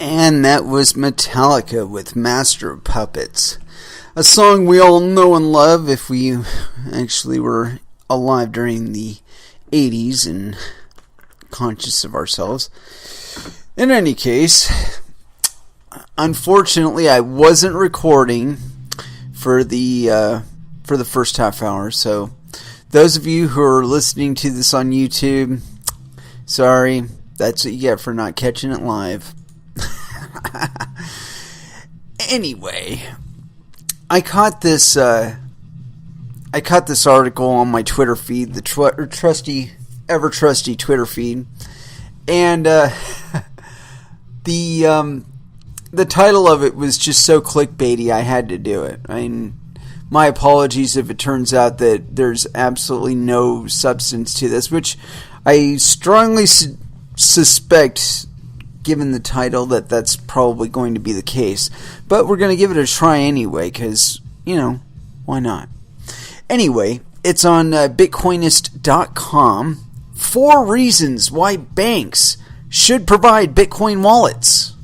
And that was Metallica with Master of Puppets. A song we all know and love if we actually were alive during the 80s and conscious of ourselves. In any case, unfortunately I wasn't recording for the first half hour, so those of you who are listening to this on YouTube, sorry, that's what you get for not catching it live. Anyway, I caught this article on my Twitter feed, the ever trusty Twitter feed, and the title of it was just so clickbaity I had to do it. I mean, my apologies if it turns out that there's absolutely no substance to this, which I strongly suspect, given the title, that that's probably going to be the case. But we're going to give it a try anyway, because, why not? Anyway, it's on Bitcoinist.com. 4 reasons why banks should provide Bitcoin wallets.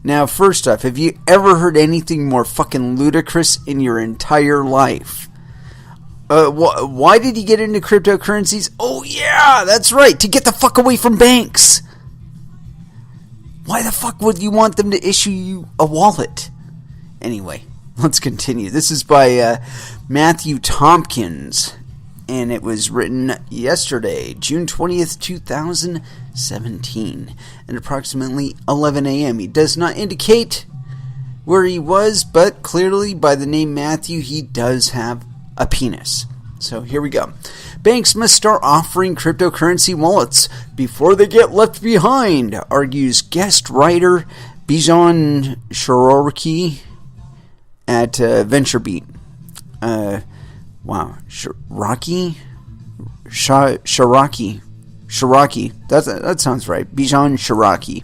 Now, first off, have you ever heard anything more fucking ludicrous in your entire life? Why did he get into cryptocurrencies? Oh yeah, that's right, to get the fuck away from banks. Why the fuck would you want them to issue you a wallet? Anyway, let's continue. This is by Matthew Tompkins, and it was written yesterday, June 20th, 2017, at approximately 11 a.m. He does not indicate where he was, but clearly by the name Matthew, he does have a penis. So here we go. Banks must start offering cryptocurrency wallets before they get left behind, argues guest writer Bijan Shiraki at VentureBeat. Shiraki. That sounds right. Bijan Shiraki.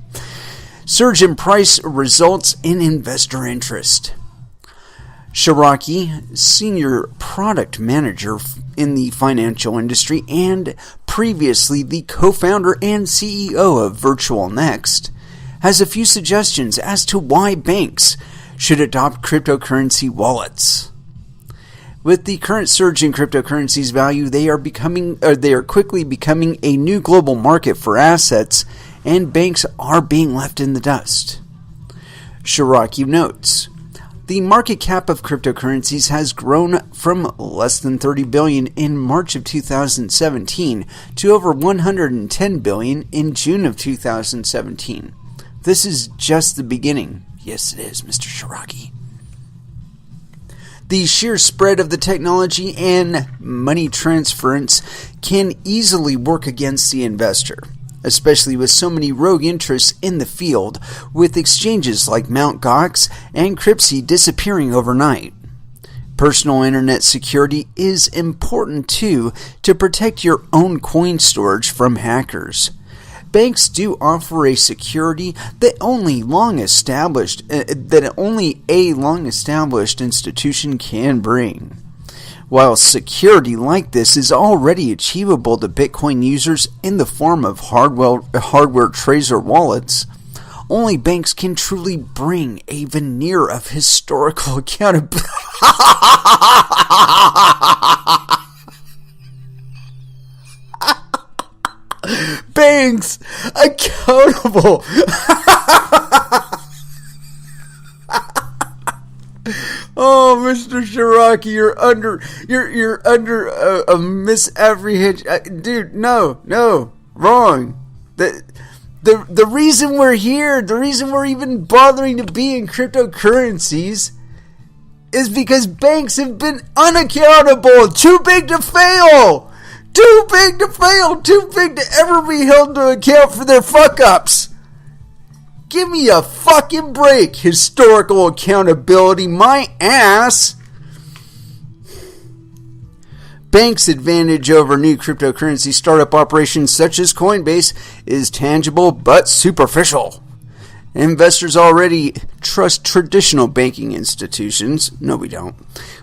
Surge in price results in investor interest. Shiraki, senior product manager in the financial industry and previously the co-founder and CEO of Virtual Next, has a few suggestions as to why banks should adopt cryptocurrency wallets. With the current surge in cryptocurrency's value, they are quickly becoming a new global market for assets, and banks are being left in the dust. Shiraki notes, the market cap of cryptocurrencies has grown from less than $30 billion in March of 2017 to over $110 billion in June of 2017. This is just the beginning. Yes, it is, Mr. Shiraki. The sheer spread of the technology and money transference can easily work against the investor, especially with so many rogue interests in the field, with exchanges like Mt. Gox and Cryptsy disappearing overnight. Personal internet security is important too to protect your own coin storage from hackers. Banks do offer a security that only a long-established institution can bring. While security like this is already achievable to Bitcoin users in the form of hardware tracer wallets, only banks can truly bring a veneer of historical accountability. Banks accountable. Oh, Mr. Shiraki, you're under a misapprehension, dude. No, wrong. The reason we're here, the reason we're even bothering to be in cryptocurrencies, is because banks have been unaccountable, too big to fail. Too big to fail, too big to ever be held to account for their fuck-ups. Give me a fucking break, historical accountability, my ass. Banks' advantage over new cryptocurrency startup operations such as Coinbase is tangible but superficial. Investors already trust traditional banking institutions. No, we don't.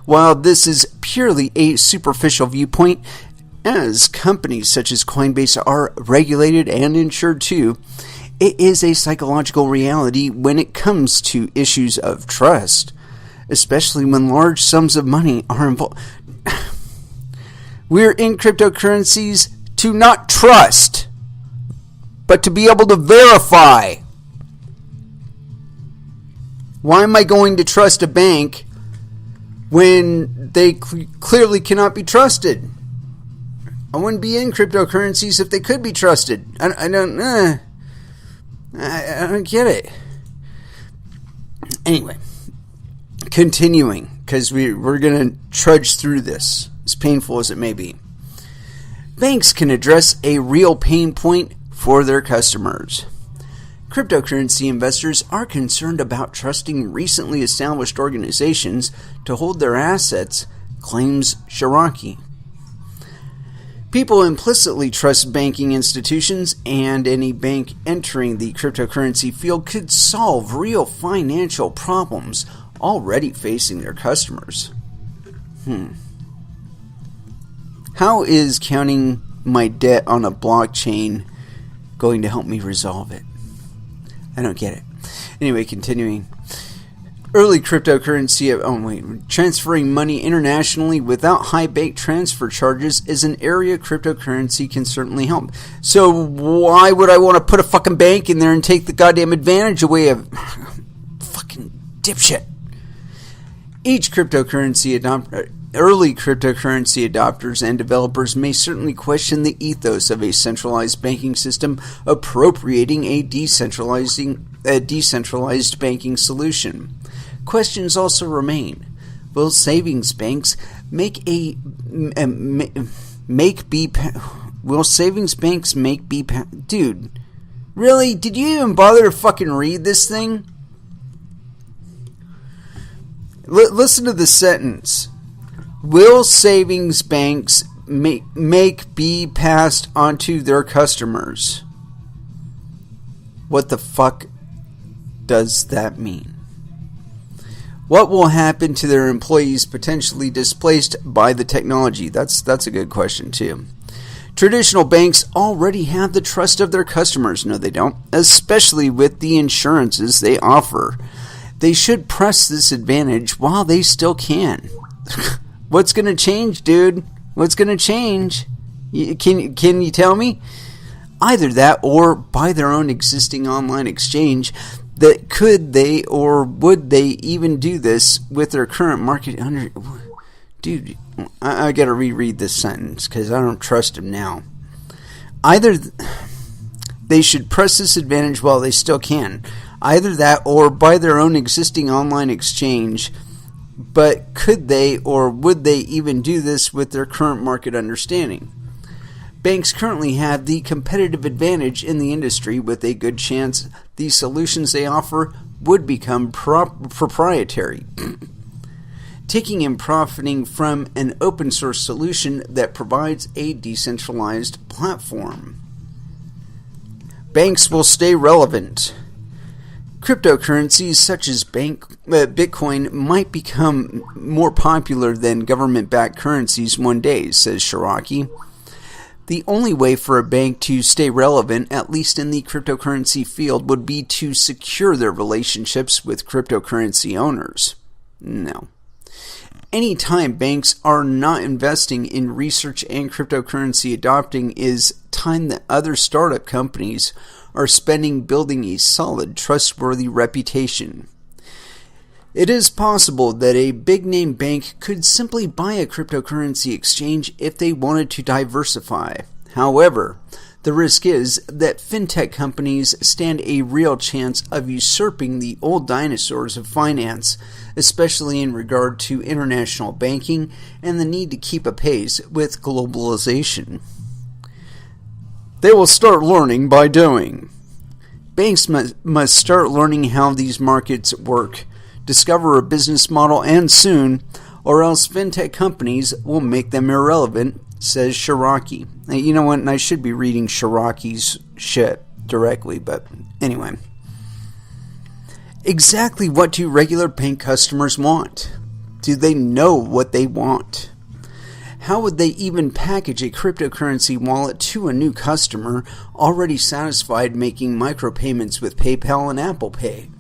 While this is purely a superficial viewpoint, as companies such as Coinbase are regulated and insured too, It is a psychological reality when it comes to issues of trust, especially when large sums of money are involved. We're in cryptocurrencies to not trust, but to be able to verify. Why am I going to trust a bank when they clearly cannot be trusted? I wouldn't be in cryptocurrencies if they could be trusted. I don't get it. Anyway, continuing, because we're going to trudge through this, as painful as it may be. Banks can address a real pain point for their customers. Cryptocurrency investors are concerned about trusting recently established organizations to hold their assets, claims Shiraki. People implicitly trust banking institutions, and any bank entering the cryptocurrency field could solve real financial problems already facing their customers. How is counting my debt on a blockchain going to help me resolve it? I don't get it. Anyway, continuing. Early cryptocurrency, transferring money internationally without high bank transfer charges is an area cryptocurrency can certainly help. So why would I want to put a fucking bank in there and take the goddamn advantage away of fucking dipshit? Early cryptocurrency adopters and developers may certainly question the ethos of a centralized banking system appropriating a decentralized banking solution. Questions also remain. Will savings banks Dude, really? Did you even bother to fucking read this thing? Listen to the sentence. Will savings banks make be passed onto their customers? What the fuck does that mean? What will happen to their employees potentially displaced by the technology? That's a good question too. Traditional banks already have the trust of their customers. No, they don't. Especially with the insurances they offer. They should press this advantage while they still can. What's going to change, dude? What's going to change? Can you tell me? Either that or buy their own existing online exchange. That could they or would they even do this with their current market under... Dude, I got to reread this sentence because I don't trust him now. Either they should press this advantage while they still can. Either that or buy their own existing online exchange. But could they or would they even do this with their current market understanding? Banks currently have the competitive advantage in the industry with a good chance the solutions they offer would become proprietary. Taking and profiting from an open source solution that provides a decentralized platform. Banks will stay relevant. Cryptocurrencies such as Bitcoin might become more popular than government-backed currencies one day, says Shiraki. The only way for a bank to stay relevant, at least in the cryptocurrency field, would be to secure their relationships with cryptocurrency owners. No. Anytime banks are not investing in research and cryptocurrency adopting is time that other startup companies are spending building a solid, trustworthy reputation. It is possible that a big-name bank could simply buy a cryptocurrency exchange if they wanted to diversify. However, the risk is that fintech companies stand a real chance of usurping the old dinosaurs of finance, especially in regard to international banking and the need to keep apace with globalization. They will start learning by doing. Banks must start learning how these markets work, discover a business model, and soon, or else fintech companies will make them irrelevant, says Shiraki. Now, you know what? And I should be reading Shiraki's shit directly, but anyway. Exactly what do regular bank customers want? Do they know what they want? How would they even package a cryptocurrency wallet to a new customer already satisfied making micropayments with PayPal and Apple Pay?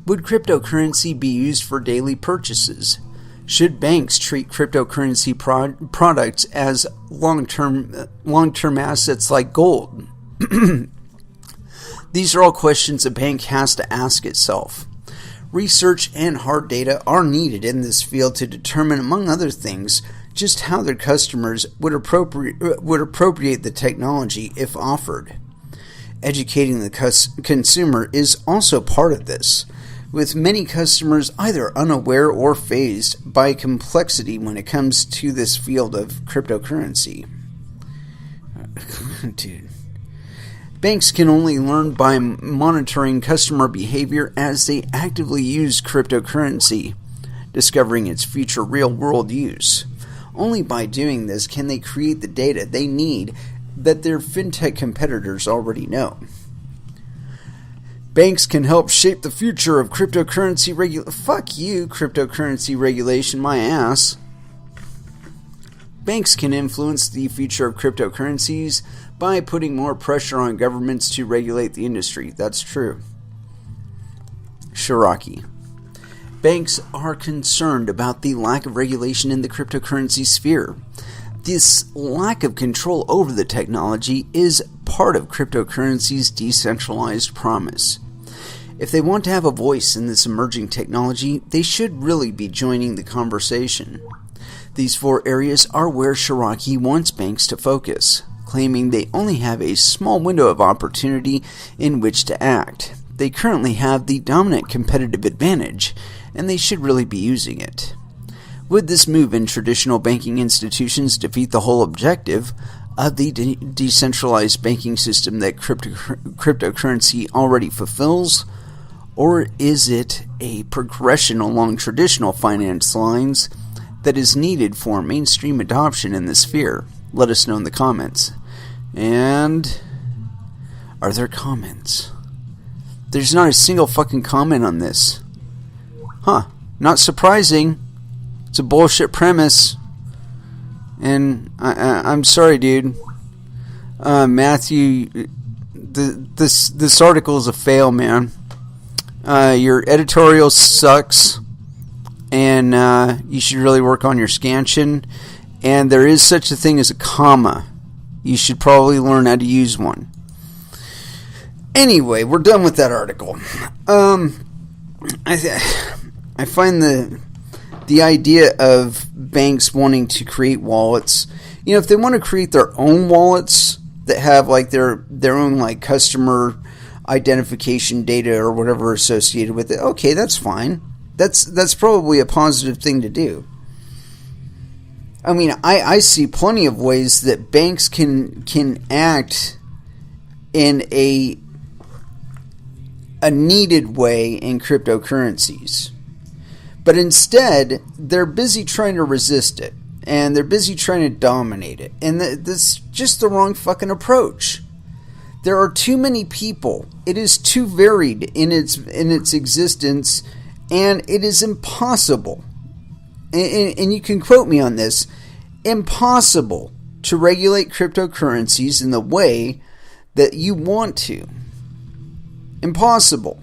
Would cryptocurrency be used for daily purchases? Should banks treat cryptocurrency products as long-term assets like gold? These are all questions a bank has to ask itself. Research and hard data are needed in this field to determine, among other things, just how their customers would appropriate the technology if offered. Educating the consumer is also part of this, with many customers either unaware or fazed by complexity when it comes to this field of cryptocurrency. Dude. Banks can only learn by monitoring customer behavior as they actively use cryptocurrency, discovering its future real-world use. Only by doing this can they create the data they need that their fintech competitors already know. Banks can help shape the future of cryptocurrency Fuck you, cryptocurrency regulation, my ass. Banks can influence the future of cryptocurrencies by putting more pressure on governments to regulate the industry. That's true. Shiraki. Banks are concerned about the lack of regulation in the cryptocurrency sphere. This lack of control over the technology is part of cryptocurrency's decentralized promise. If they want to have a voice in this emerging technology, they should really be joining the conversation. These 4 areas are where Shiraki wants banks to focus, claiming they only have a small window of opportunity in which to act. They currently have the dominant competitive advantage, and they should really be using it. Would this move in traditional banking institutions defeat the whole objective of the decentralized banking system that cryptocurrency already fulfills? Or is it a progression along traditional finance lines that is needed for mainstream adoption in this sphere? Let us know in the comments. And are there comments? There's not a single fucking comment on this. Huh. Not surprising. It's a bullshit premise. And I'm sorry, dude. Matthew, this article is a fail, man. Your editorial sucks. And you should really work on your scansion. And there is such a thing as a comma. You should probably learn how to use one. Anyway, we're done with that article. I find the idea of banks wanting to create wallets, if they want to create their own wallets that have like their own like customer identification data or whatever associated with it, okay, that's fine. That's probably a positive thing to do. I mean, I see plenty of ways that banks can act in a needed way in cryptocurrencies. But instead, they're busy trying to resist it. And they're busy trying to dominate it. And that's just the wrong fucking approach. There are too many people. It is too varied in its existence. And it is impossible. And you can quote me on this. Impossible to regulate cryptocurrencies in the way that you want to. Impossible.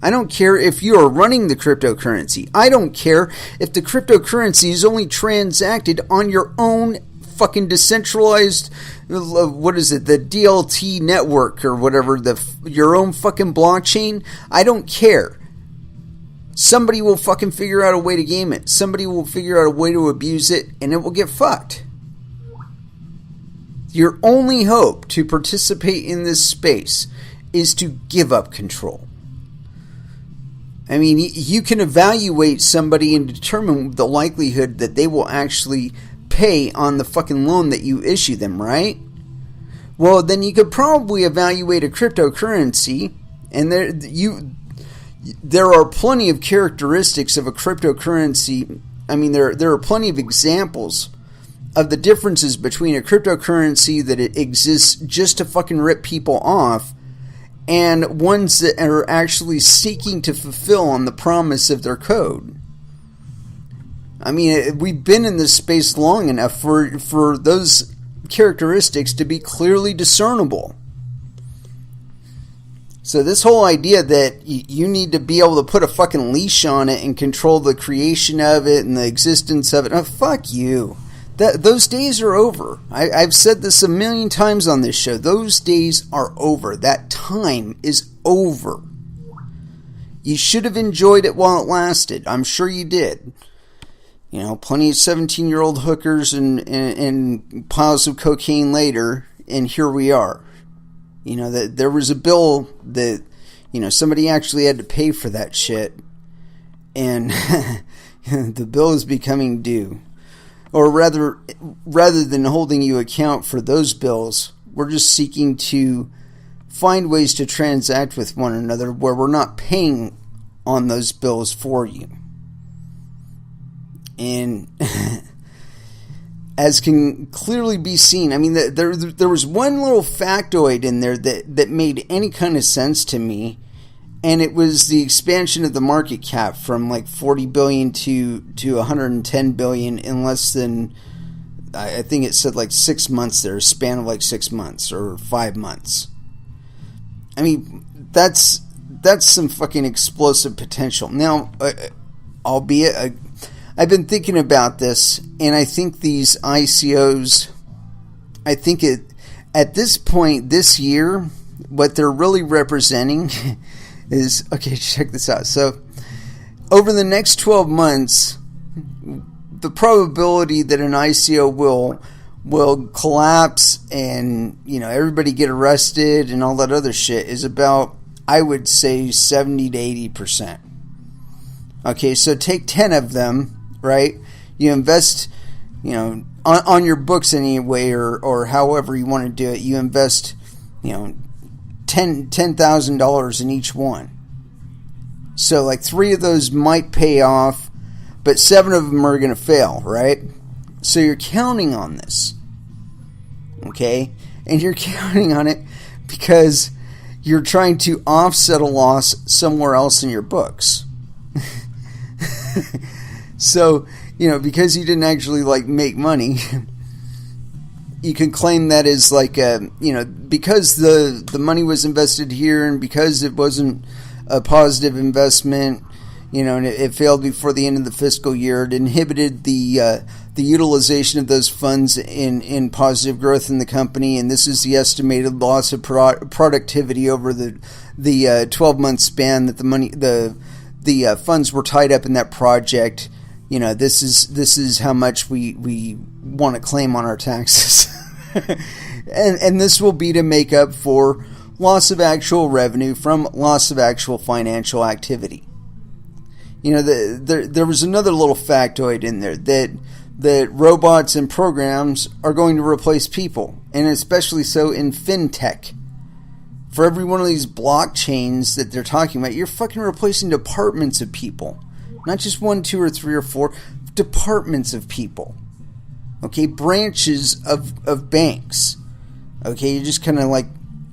I don't care if you are running the cryptocurrency. I don't care if the cryptocurrency is only transacted on your own fucking decentralized, what is it, the DLT network or whatever, your own fucking blockchain. I don't care. Somebody will fucking figure out a way to game it. Somebody will figure out a way to abuse it, and it will get fucked. Your only hope to participate in this space is to give up control. I mean, you can evaluate somebody and determine the likelihood that they will actually pay on the fucking loan that you issue them, right? Well, then you could probably evaluate a cryptocurrency, and there are plenty of characteristics of a cryptocurrency. I mean, there are plenty of examples of the differences between a cryptocurrency that it exists just to fucking rip people off and ones that are actually seeking to fulfill on the promise of their code. I mean, we've been in this space long enough for those characteristics to be clearly discernible. So this whole idea that you need to be able to put a fucking leash on it and control the creation of it and the existence of it, oh, fuck you. Those days are over. I've said this a million times on this show. Those days are over. That time is over. You should have enjoyed it while it lasted. I'm sure you did. You know, plenty of 17-year-old hookers and piles of cocaine later, and here we are. You know, that there was a bill that, you know, somebody actually had to pay for that shit. And the bill is becoming due. Or rather than holding you account for those bills, we're just seeking to find ways to transact with one another where we're not paying on those bills for you. And as can clearly be seen, I mean, there was one little factoid in there that made any kind of sense to me, and it was the expansion of the market cap from like 40 billion to 110 billion in less than, I think it said like 6 months there, a span of like 6 months or 5 months. I mean, that's some fucking explosive potential. Now, albeit, I've been thinking about this, and I think these ICOs, at this point this year, what they're really representing is, okay, check this out. So, over the next 12 months, the probability that an ICO will collapse and, you know, everybody get arrested and all that other shit is about, I would say, 70 to 80%. Okay, so take 10 of them, right? You invest, you know, on your books anyway, or however you want to do it. You invest, you know, $10,000 in each one. So like 3 of those might pay off, but 7 of them are going to fail, right? So you're counting on this, okay? And you're counting on it because you're trying to offset a loss somewhere else in your books. So, you know, because you didn't actually like make money, you can claim that as like you know, because the money was invested here and because it wasn't a positive investment, you know, and it failed before the end of the fiscal year, it inhibited the utilization of those funds in positive growth in the company, and this is the estimated loss of productivity over the 12-month span that the funds were tied up in that project. You know, this is how much we want to claim on our taxes. and this will be to make up for loss of actual revenue from loss of actual financial activity. You know, there was another little factoid in there that robots and programs are going to replace people, and especially so in fintech. For every one of these blockchains that they're talking about, you're fucking replacing departments of people. Not just 1, 2, or 3, or 4. Departments of people. Okay? Branches of banks. Okay? You're just kind of like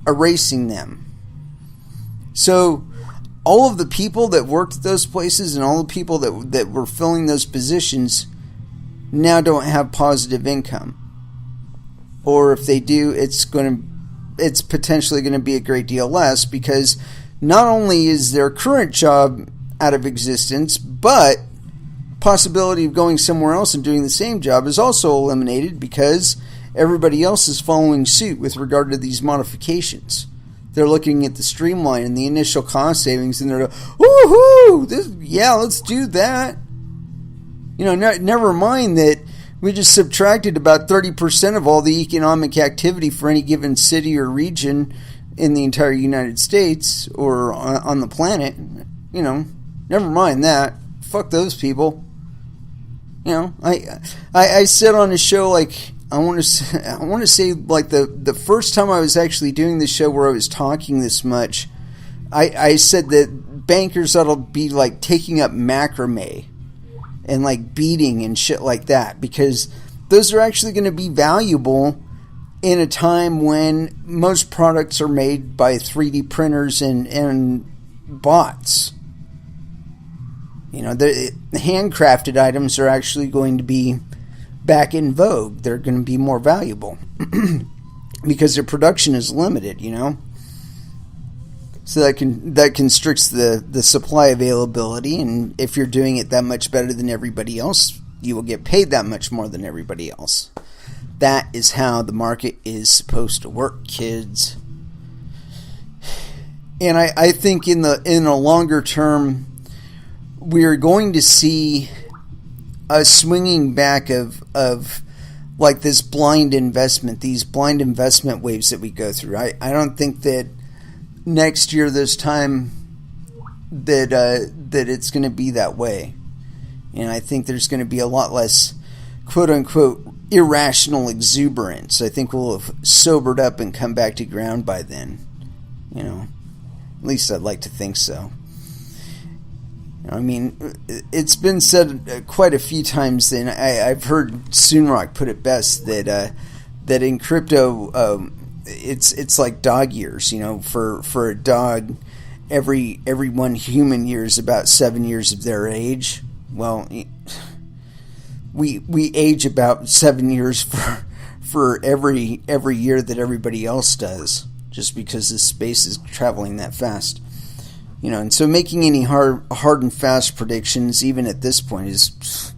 erasing them. So, all of the people that worked at those places and all the people that were filling those positions now don't have positive income. Or if they do, it's potentially going to be a great deal less, because not only is their current job out of existence, but possibility of going somewhere else and doing the same job is also eliminated because everybody else is following suit with regard to these modifications. They're looking at the streamline and the initial cost savings, and they're like, woohoo! Yeah, let's do that. You know, never mind that we just subtracted about 30% of all the economic activity for any given city or region in the entire United States or on the planet. You know, never mind that. Fuck those people. You know, I said on the show, like, I want to say like the first time I was actually doing the show where I was talking this much, I said that bankers ought to be like taking up macrame and like beading and shit like that, because those are actually going to be valuable in a time when most products are made by 3D printers and bots. The handcrafted items are actually going to be back in vogue. They're going to be more valuable because their production is limited, So that constricts the supply availability, and if you're doing it that much better than everybody else, you will get paid that much more than everybody else. That is how the market is supposed to work, kids. And I think in a longer term, we are going to see a swinging back of like this blind investment, these blind investment waves that we go through. I don't think that next year this time that it's going to be that way. And I think there's going to be a lot less quote unquote irrational exuberance. I think we'll have sobered up and come back to ground by then. At least I'd like to think so. I mean, it's been said quite a few times, and I've heard Soonrock put it best that in crypto, it's like dog years. For a dog, every 1 human year is about 7 years of their age. Well, we age about 7 years for every year that everybody else does, just because this space is traveling that fast. And so making any hard and fast predictions, even at this point, is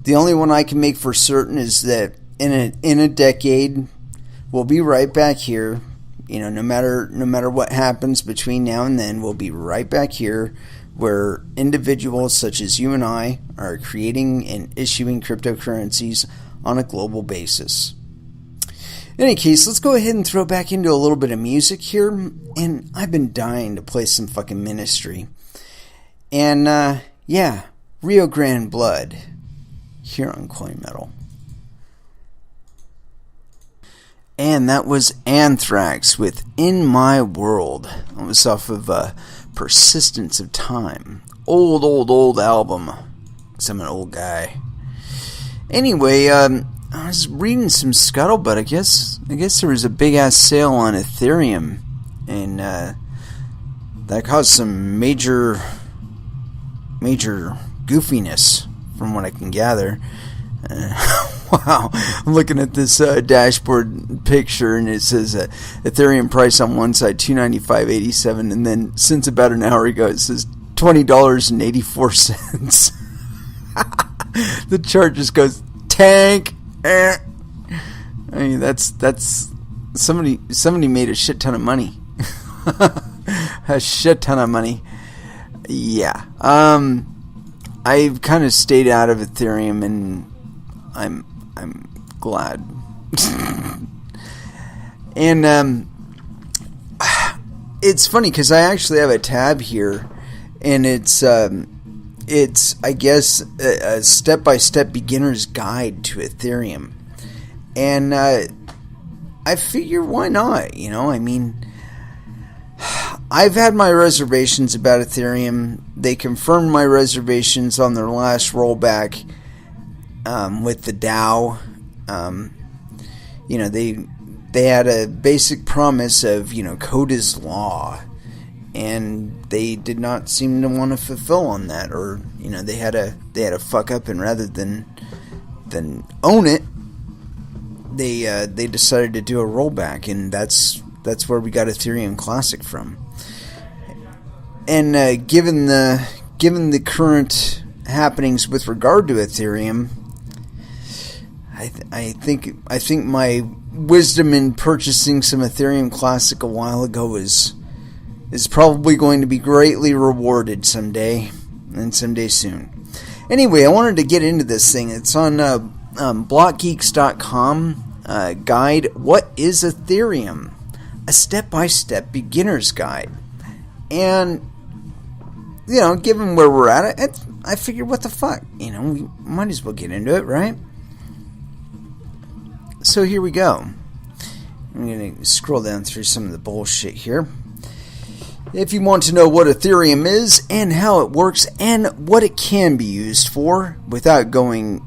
the only one I can make for certain is that in a decade, we'll be right back here. No matter what happens between now and then, we'll be right back here, where individuals such as you and I are creating and issuing cryptocurrencies on a global basis. In any case, let's go ahead and throw back into a little bit of music here. And I've been dying to play some fucking Ministry. And, Rio Grande Blood here on Coin Metal. And that was Anthrax with In My World. That was off of Persistence of Time. Old album. Because I'm an old guy. Anyway, I was reading some scuttlebutt. I guess there was a big ass sale on Ethereum, and that caused some major goofiness, from what I can gather. Wow, I'm looking at this dashboard picture, and it says Ethereum price on one side $295.87, and then since about an hour ago it says $20.84. The chart just goes tank. I mean, that's somebody made a shit ton of money. A shit ton of money. Yeah. I've kind of stayed out of Ethereum, and I'm glad. And it's funny because I actually have a tab here, and it's I guess a step-by-step beginner's guide to Ethereum, and I figure why not? I mean, I've had my reservations about Ethereum. They confirmed my reservations on their last rollback with the DAO. They had a basic promise of code is law, and they did not seem to want to fulfill on that, or they had a fuck up, and rather than own it, they decided to do a rollback, and that's where we got Ethereum Classic from. And given the current happenings with regard to Ethereum, I think my wisdom in purchasing some Ethereum Classic a while ago is probably going to be greatly rewarded someday, and someday soon. Anyway, I wanted to get into this thing. It's on blockgeeks.com guide, What is Ethereum? A step-by-step beginner's guide. And, given where we're at, I figured, what the fuck? We might as well get into it, right? So here we go. I'm going to scroll down through some of the bullshit here. If you want to know what Ethereum is and how it works and what it can be used for without going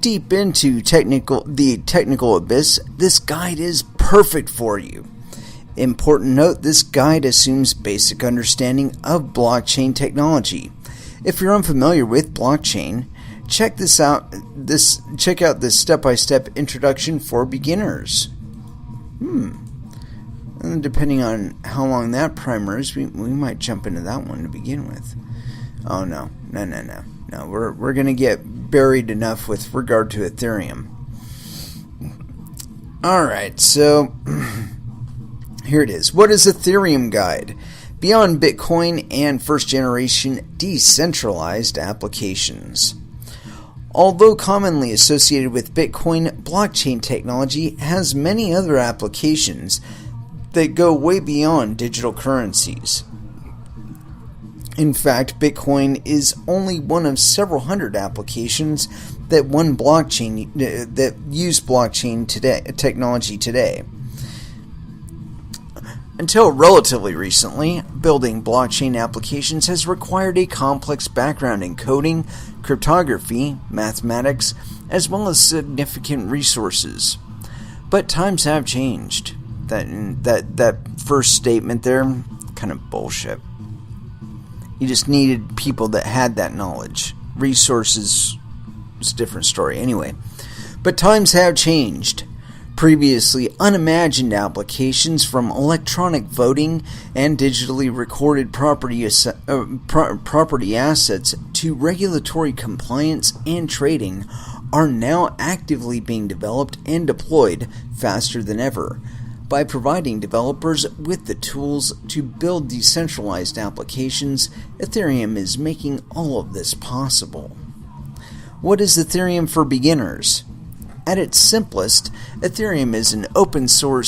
deep into the technical abyss, this guide is perfect for you. Important note, this guide assumes basic understanding of blockchain technology. If you're unfamiliar with blockchain, check out this step-by-step introduction for beginners. And depending on how long that primer is, we might jump into that one to begin with. Oh no. We're gonna get buried enough with regard to Ethereum. Alright, so here it is. What is Ethereum Guide? Beyond Bitcoin and first-generation decentralized applications. Although commonly associated with Bitcoin, blockchain technology has many other applications that go way beyond digital currencies. In fact, Bitcoin is only one of several hundred applications that use blockchain technology today. Until relatively recently, building blockchain applications has required a complex background in coding, cryptography, mathematics, as well as significant resources. But times have changed. That first statement there, kind of bullshit. You just needed people that had that knowledge. Resources is a different story anyway. But times have changed. Previously unimagined applications from electronic voting and digitally recorded property assets to regulatory compliance and trading are now actively being developed and deployed faster than ever by providing developers with the tools to build decentralized applications. Ethereum is making all of this possible. What is Ethereum for beginners? At its simplest, Ethereum is an open software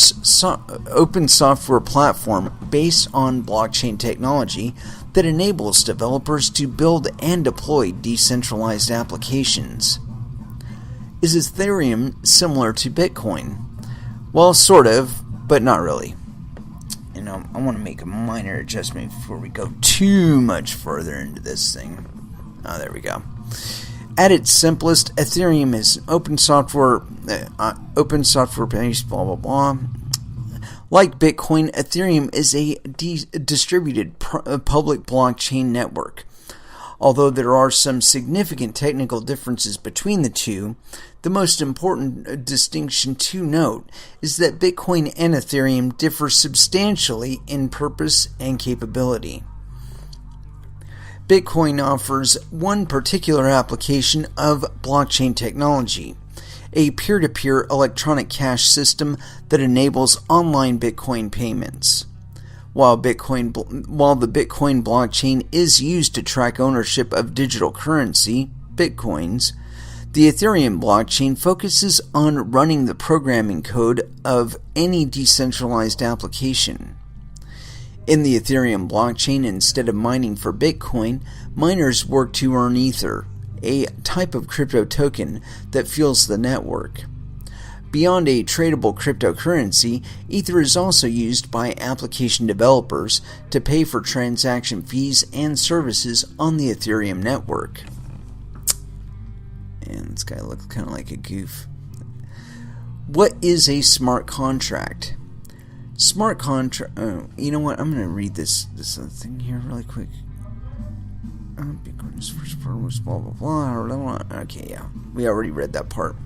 platform based on blockchain technology that enables developers to build and deploy decentralized applications. Is Ethereum similar to Bitcoin? Well, sort of, but not really. I want to make a minor adjustment before we go too much further into this thing. Oh, there we go. At its simplest, Ethereum is open software based, blah blah blah. Like Bitcoin, Ethereum is a distributed public blockchain network. Although there are some significant technical differences between the two, the most important distinction to note is that Bitcoin and Ethereum differ substantially in purpose and capability. Bitcoin offers one particular application of blockchain technology, a peer-to-peer electronic cash system that enables online Bitcoin payments. While the Bitcoin blockchain is used to track ownership of digital currency, Bitcoins, the Ethereum blockchain focuses on running the programming code of any decentralized application. In the Ethereum blockchain, instead of mining for Bitcoin, miners work to earn Ether, a type of crypto token that fuels the network. Beyond a tradable cryptocurrency, Ether is also used by application developers to pay for transaction fees and services on the Ethereum network. And this guy looks kind of like a goof. What is a smart contract? Smart contract. You know what? I'm going to read this thing here really quick. Bitcoin's first part was blah blah blah. Okay, yeah, we already read that part.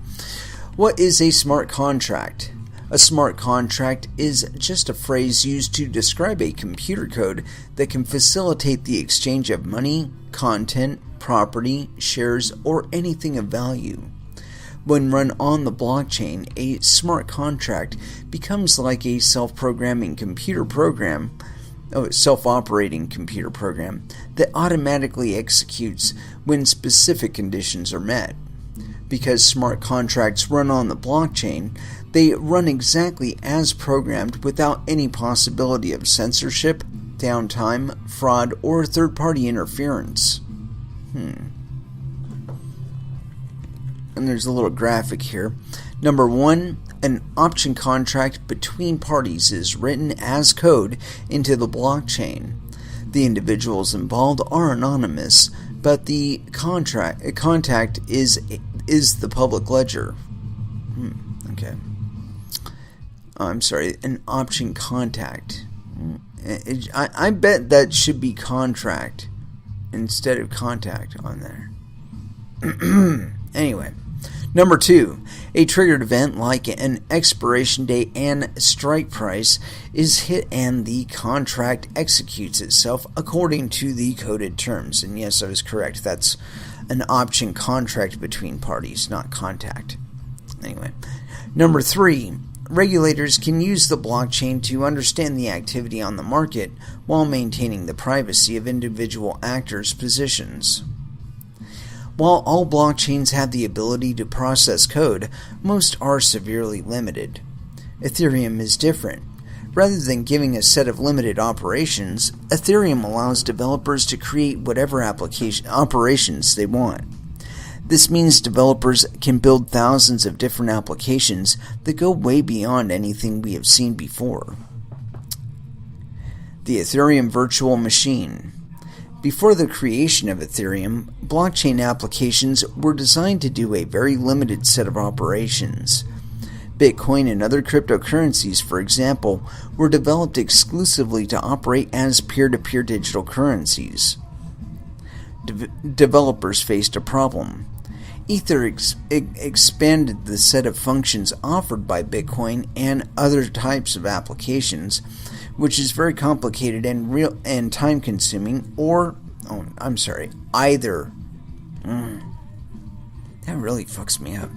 What is a smart contract? A smart contract is just a phrase used to describe a computer code that can facilitate the exchange of money, content, property, shares, or anything of value. When run on the blockchain, a smart contract becomes like a self-operating computer program that automatically executes when specific conditions are met. Because smart contracts run on the blockchain, they run exactly as programmed without any possibility of censorship, downtime, fraud, or third-party interference. And there's a little graphic here. Number 1, an option contract between parties is written as code into the blockchain. The individuals involved are anonymous, but the contact is the public ledger. Okay. I'm sorry, an option contact. I bet that should be contract. instead of contact on there. Anyway, number 2, a triggered event like an expiration date and strike price is hit and the contract executes itself according to the coded terms. And yes, I was correct. That's an option contract between parties, not contact. Anyway, number 3, regulators can use the blockchain to understand the activity on the market while maintaining the privacy of individual actors' positions. While all blockchains have the ability to process code, most are severely limited. Ethereum is different. Rather than giving a set of limited operations, Ethereum allows developers to create whatever operations they want. This means developers can build thousands of different applications that go way beyond anything we have seen before. The Ethereum virtual machine. Before the creation of Ethereum, blockchain applications were designed to do a very limited set of operations. Bitcoin and other cryptocurrencies, for example, were developed exclusively to operate as peer-to-peer digital currencies. Developers faced a problem. Ether expanded the set of functions offered by Bitcoin and other types of applications, which is very complicated and time-consuming, that really fucks me up.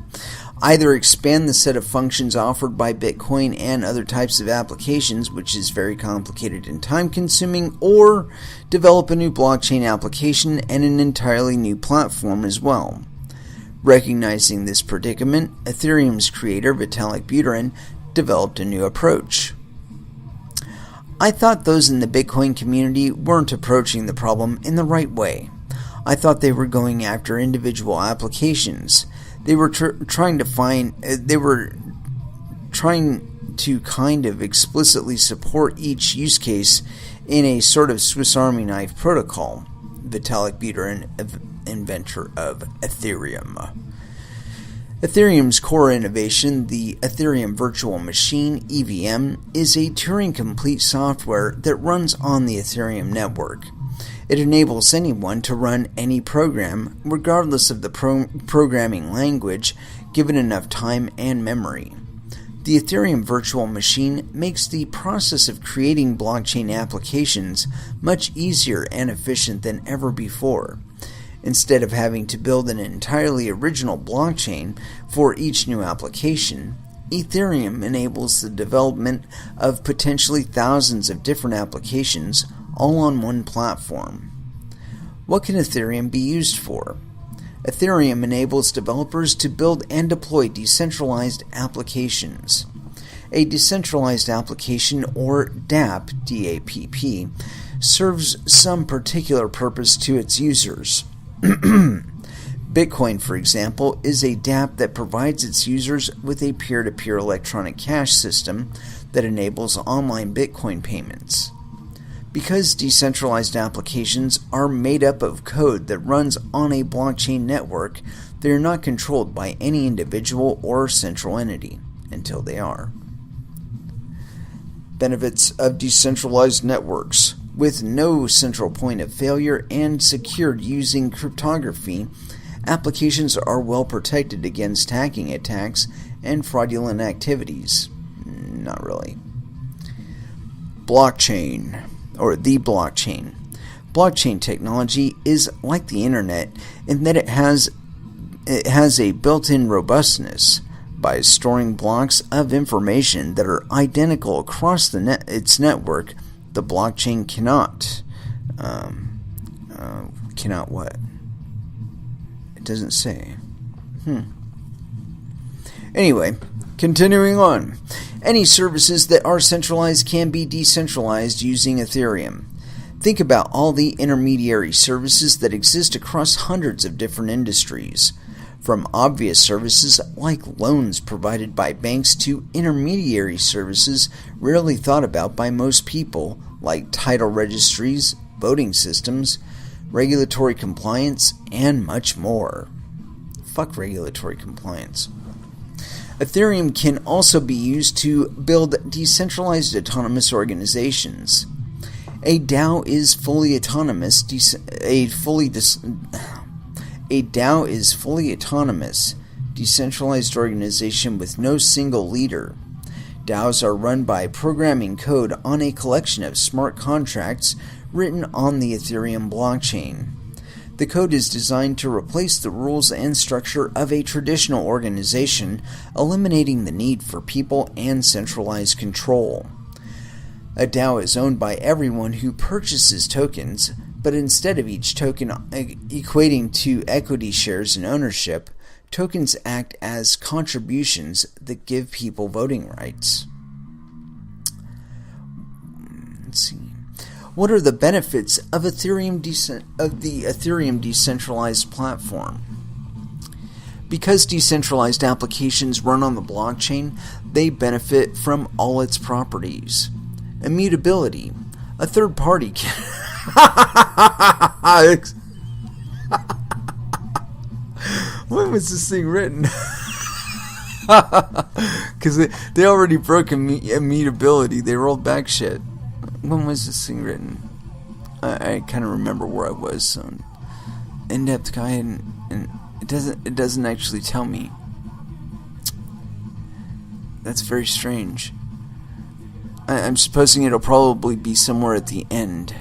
Either expand the set of functions offered by Bitcoin and other types of applications, which is very complicated and time-consuming, or develop a new blockchain application and an entirely new platform as well. Recognizing this predicament, Ethereum's creator, Vitalik Buterin, developed a new approach. I thought those in the Bitcoin community weren't approaching the problem in the right way. I thought they were going after individual applications. They were trying to kind of explicitly support each use case in a sort of Swiss Army knife protocol. Vitalik Buterin, inventor of Ethereum. Ethereum's core innovation, the Ethereum Virtual Machine, EVM, is a Turing-complete software that runs on the Ethereum network. It enables anyone to run any program, regardless of the programming language, given enough time and memory. The Ethereum Virtual Machine makes the process of creating blockchain applications much easier and efficient than ever before. Instead of having to build an entirely original blockchain for each new application, Ethereum enables the development of potentially thousands of different applications all on one platform. What can Ethereum be used for? Ethereum enables developers to build and deploy decentralized applications. A decentralized application, or DApp, D-A-P-P, serves some particular purpose to its users. Bitcoin, for example, is a DApp that provides its users with a peer-to-peer electronic cash system that enables online Bitcoin payments. Because decentralized applications are made up of code that runs on a blockchain network, they are not controlled by any individual or central entity, until they are. Benefits of decentralized networks. With no central point of failure and secured using cryptography, applications are well protected against hacking attacks and fraudulent activities. Not really. Blockchain, or the blockchain. Blockchain technology is like the internet in that it has a built-in robustness. By storing blocks of information that are identical across its network, the blockchain cannot what? It doesn't say. Anyway, continuing on. Any services that are centralized can be decentralized using Ethereum. Think about all the intermediary services that exist across hundreds of different industries. From obvious services like loans provided by banks to intermediary services rarely thought about by most people, like title registries, voting systems, regulatory compliance, and much more. Fuck regulatory compliance. Ethereum can also be used to build decentralized autonomous organizations. A DAO is fully autonomous. A DAO is fully autonomous, decentralized organization with no single leader. DAOs are run by programming code on a collection of smart contracts written on the Ethereum blockchain. The code is designed to replace the rules and structure of a traditional organization, eliminating the need for people and centralized control. A DAO is owned by everyone who purchases tokens, but instead of each token equating to equity shares and ownership, tokens act as contributions that give people voting rights. Let's see. What are the benefits of the Ethereum decentralized platform? Because decentralized applications run on the blockchain, they benefit from all its properties. Immutability. A third party can when was this thing written? Because they already broke immutability. They rolled back shit. When was this thing written? I kind of remember where I was. In-depth guide, and it doesn't actually tell me. That's very strange. I'm supposing it'll probably be somewhere at the end.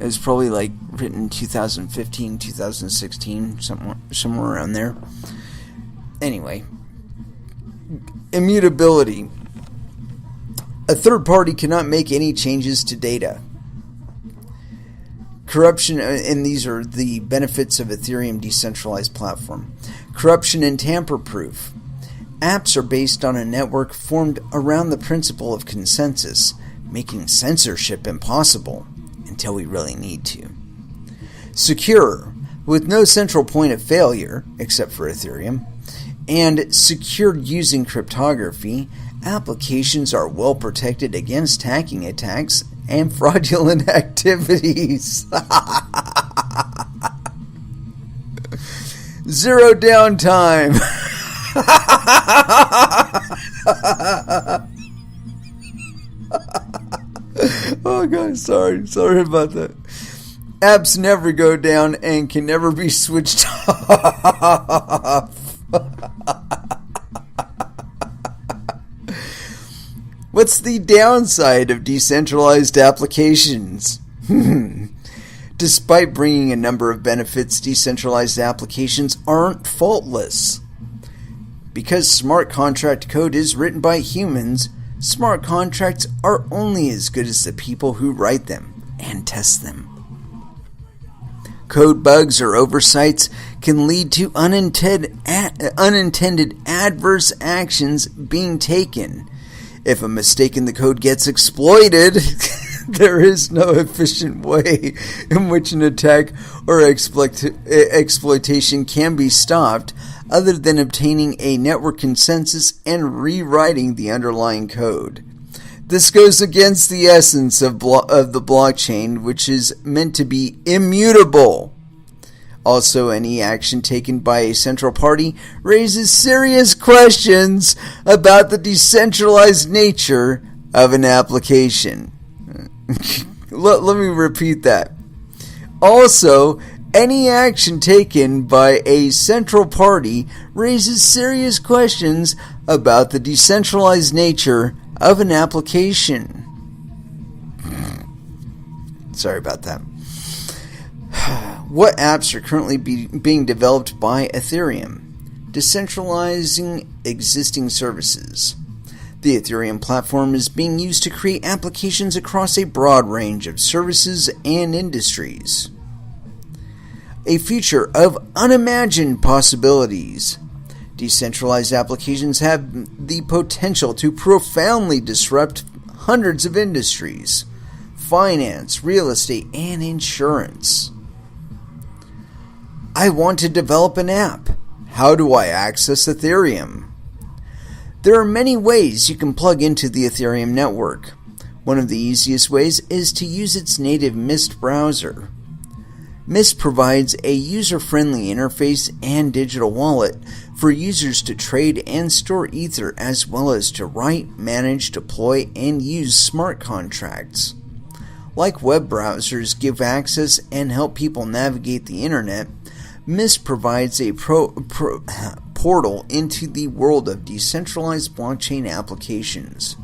It was probably like written 2015, 2016, somewhere around there. Anyway, immutability. A third party cannot make any changes to data. Corruption, and these are the benefits of Ethereum decentralized platform. Corruption and tamper-proof. Apps are based on a network formed around the principle of consensus, making censorship impossible until we really need to. Secure, with no central point of failure, except for Ethereum, and secured using cryptography, applications are well protected against hacking attacks and fraudulent activities. Zero downtime. Oh god, sorry about that. Apps never go down and can never be switched off. What's the downside of decentralized applications? Despite bringing a number of benefits, decentralized applications aren't faultless. Because smart contract code is written by humans, smart contracts are only as good as the people who write them and test them. Code bugs or oversights can lead to unintended adverse actions being taken. If a mistake in the code gets exploited, there is no efficient way in which an attack or exploitation can be stopped other than obtaining a network consensus and rewriting the underlying code. This goes against the essence of the blockchain, which is meant to be immutable. Also, any action taken by a central party raises serious questions about the decentralized nature of an application. Let me repeat that. Also, any action taken by a central party raises serious questions about the decentralized nature of an application. Sorry about that. What apps are currently being developed by Ethereum? Decentralizing existing services. The Ethereum platform is being used to create applications across a broad range of services and industries. A future of unimagined possibilities. Decentralized applications have the potential to profoundly disrupt hundreds of industries: finance, real estate, and insurance. I want to develop an app. How do I access Ethereum? There are many ways you can plug into the Ethereum network. One of the easiest ways is to use its native Mist browser. Mist provides a user-friendly interface and digital wallet for users to trade and store Ether, as well as to write, manage, deploy, and use smart contracts. Like web browsers give access and help people navigate the internet, Mist provides a portal into the world of decentralized blockchain applications.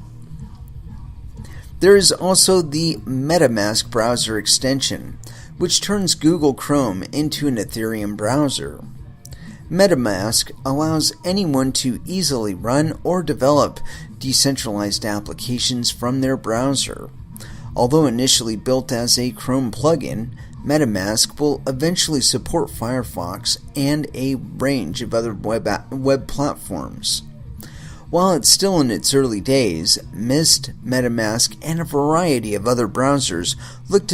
There is also the MetaMask browser extension, which turns Google Chrome into an Ethereum browser. MetaMask allows anyone to easily run or develop decentralized applications from their browser. Although initially built as a Chrome plugin, MetaMask will eventually support Firefox and a range of other web platforms. While it's still in its early days, Mist, MetaMask, and a variety of other browsers look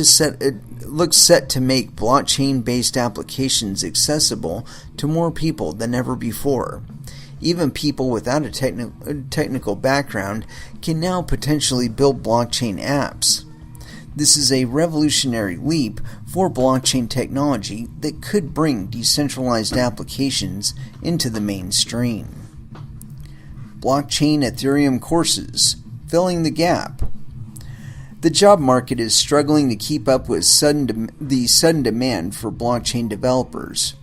set to make blockchain-based applications accessible to more people than ever before. Even people without a technical background can now potentially build blockchain apps. This is a revolutionary leap for blockchain technology that could bring decentralized applications into the mainstream. Blockchain Ethereum courses, filling the gap. The job market is struggling to keep up with the sudden demand for blockchain developers.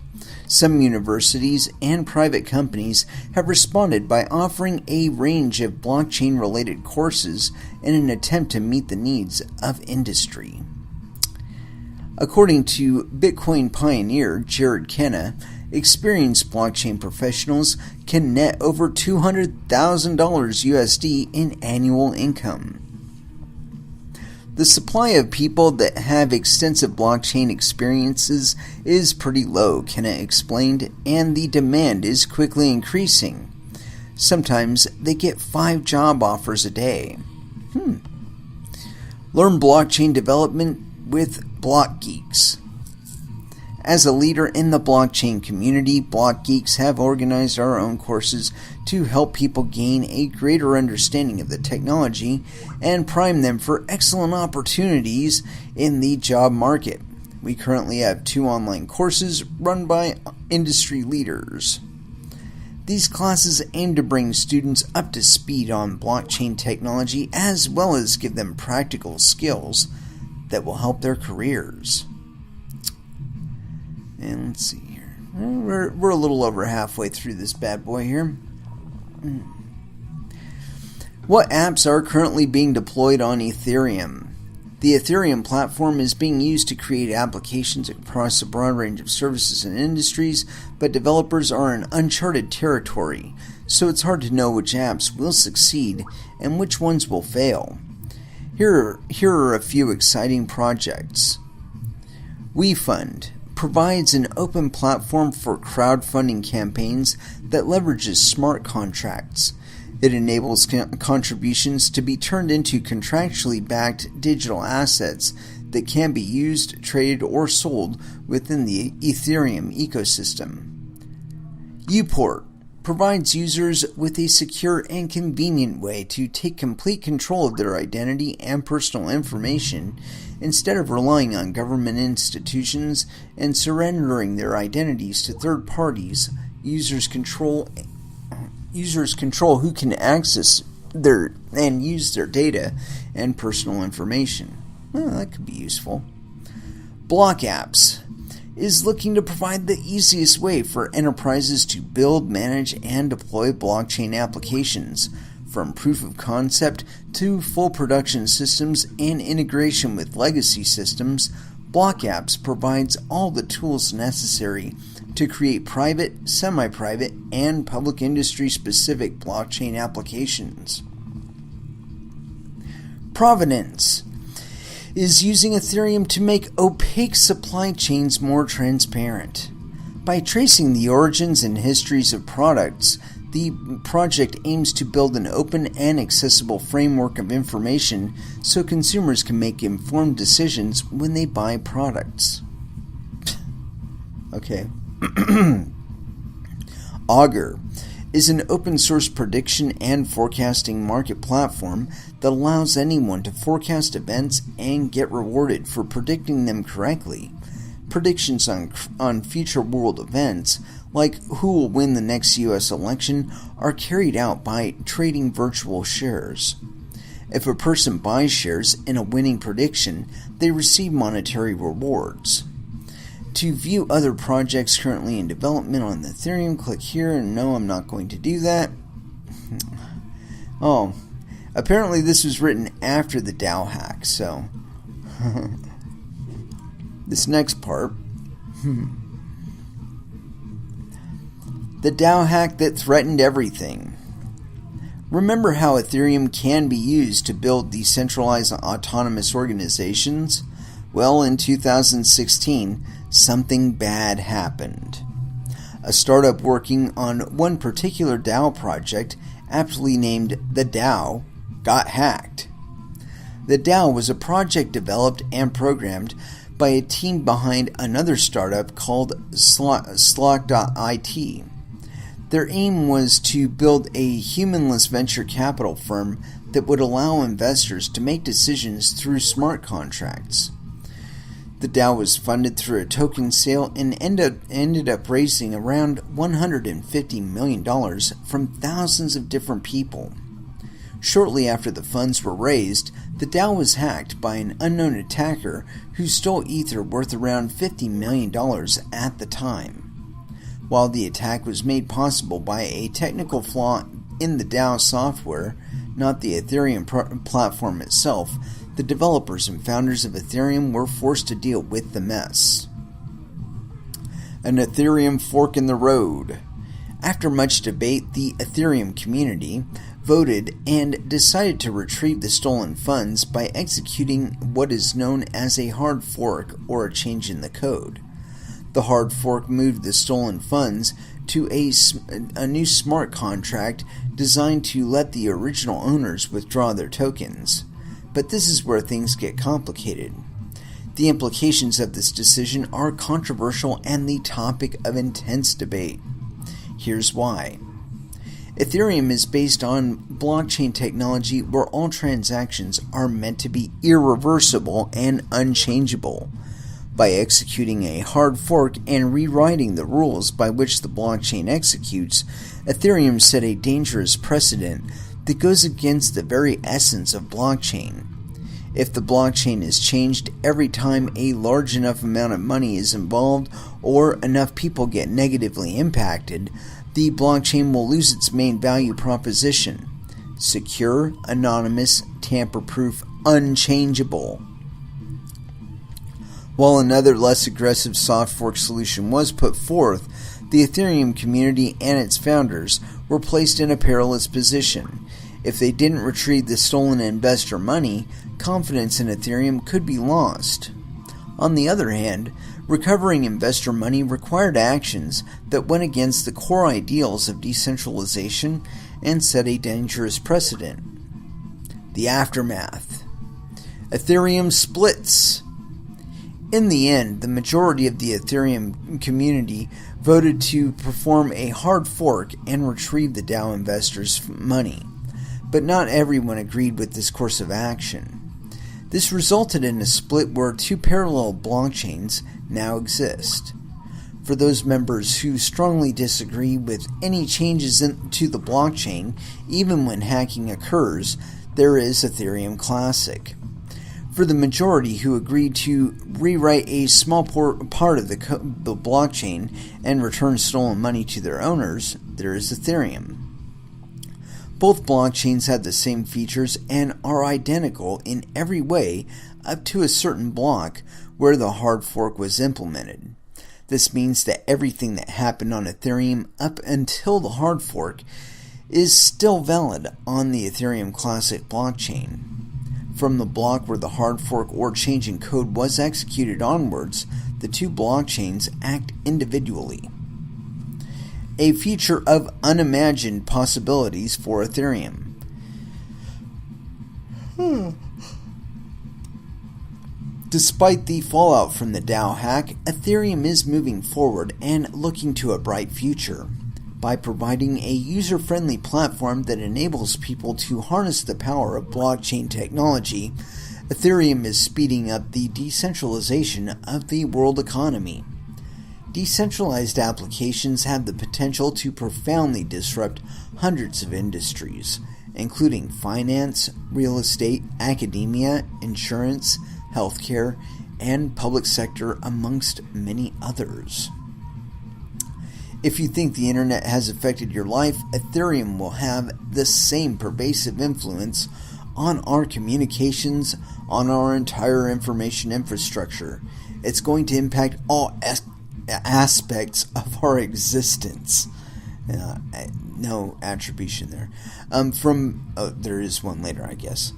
Some universities and private companies have responded by offering a range of blockchain-related courses in an attempt to meet the needs of industry. According to Bitcoin pioneer Jared Kenna, experienced blockchain professionals can net over $200,000 USD in annual income. The supply of people that have extensive blockchain experiences is pretty low, Kenna explained, and the demand is quickly increasing. Sometimes they get 5 job offers a day. Learn blockchain development with Block Geeks. As a leader in the blockchain community, Block Geeks have organized our own courses to help people gain a greater understanding of the technology and prime them for excellent opportunities in the job market. We currently have 2 online courses run by industry leaders. These classes aim to bring students up to speed on blockchain technology as well as give them practical skills that will help their careers. And let's see here. We're a little over halfway through this bad boy here. What apps are currently being deployed on Ethereum? The Ethereum platform is being used to create applications across a broad range of services and industries, but developers are in uncharted territory, so it's hard to know which apps will succeed and which ones will fail. Here are a few exciting projects. WeFund provides an open platform for crowdfunding campaigns that leverages smart contracts. It enables contributions to be turned into contractually backed digital assets that can be used, traded, or sold within the Ethereum ecosystem. Uport provides users with a secure and convenient way to take complete control of their identity and personal information instead of relying on government institutions and surrendering their identities to third parties. Users control who can access their and use their data and personal information. Well, that could be useful. Block Apps is looking to provide the easiest way for enterprises to build, manage, and deploy blockchain applications, from proof of concept to full production systems and integration with legacy systems. Block Apps provides all the tools necessary to create private, semi-private, and public industry-specific blockchain applications. Provenance is using Ethereum to make opaque supply chains more transparent. By tracing the origins and histories of products, the project aims to build an open and accessible framework of information so consumers can make informed decisions when they buy products. Okay. Augur is an open-source prediction and forecasting market platform that allows anyone to forecast events and get rewarded for predicting them correctly. Predictions on future world events, like who will win the next U.S. election, are carried out by trading virtual shares. If a person buys shares in a winning prediction, they receive monetary rewards. To view other projects currently in development on Ethereum, click here, and no, I'm not going to do that. Oh, apparently this was written after the DAO hack, so this next part. The DAO hack that threatened everything. Remember how Ethereum can be used to build decentralized autonomous organizations? Well, in 2016, something bad happened. A startup working on one particular DAO project, aptly named the DAO, got hacked. The DAO was a project developed and programmed by a team behind another startup called Slock.it. Their aim was to build a humanless venture capital firm that would allow investors to make decisions through smart contracts. The DAO was funded through a token sale and ended up raising around $150 million from thousands of different people. Shortly after the funds were raised, the DAO was hacked by an unknown attacker who stole Ether worth around $50 million at the time. While the attack was made possible by a technical flaw in the DAO software, not the Ethereum platform itself, the developers and founders of Ethereum were forced to deal with the mess. An Ethereum fork in the road. After much debate, the Ethereum community voted and decided to retrieve the stolen funds by executing what is known as a hard fork or a change in the code. The hard fork moved the stolen funds to a new smart contract designed to let the original owners withdraw their tokens. But this is where things get complicated. The implications of this decision are controversial and the topic of intense debate. Here's why. Ethereum is based on blockchain technology where all transactions are meant to be irreversible and unchangeable. By executing a hard fork and rewriting the rules by which the blockchain executes, Ethereum set a dangerous precedent that goes against the very essence of blockchain. If the blockchain is changed every time a large enough amount of money is involved or enough people get negatively impacted, the blockchain will lose its main value proposition: secure, anonymous, tamper-proof, unchangeable. While another less aggressive soft fork solution was put forth, the Ethereum community and its founders were placed in a perilous position. If they didn't retrieve the stolen investor money, confidence in Ethereum could be lost. On the other hand, recovering investor money required actions that went against the core ideals of decentralization and set a dangerous precedent. The aftermath. Ethereum splits. In the end, the majority of the Ethereum community voted to perform a hard fork and retrieve the DAO investors' money. But not everyone agreed with this course of action. This resulted in a split where two parallel blockchains now exist. For those members who strongly disagree with any changes to the blockchain, even when hacking occurs, there is Ethereum Classic. For the majority who agreed to rewrite a small part of the blockchain and return stolen money to their owners, there is Ethereum. Both blockchains have the same features and are identical in every way up to a certain block where the hard fork was implemented. This means that everything that happened on Ethereum up until the hard fork is still valid on the Ethereum Classic blockchain. From the block where the hard fork or change in code was executed onwards, the two blockchains act individually. A feature of unimagined possibilities for Ethereum. Despite the fallout from the DAO hack, Ethereum is moving forward and looking to a bright future. By providing a user-friendly platform that enables people to harness the power of blockchain technology, Ethereum is speeding up the decentralization of the world economy. Decentralized applications have the potential to profoundly disrupt hundreds of industries, including finance, real estate, academia, insurance, healthcare, and public sector, amongst many others. If you think the internet has affected your life, Ethereum will have the same pervasive influence on our communications, on our entire information infrastructure. It's going to impact all aspects of our existence. No attribution there. There is one later, I guess.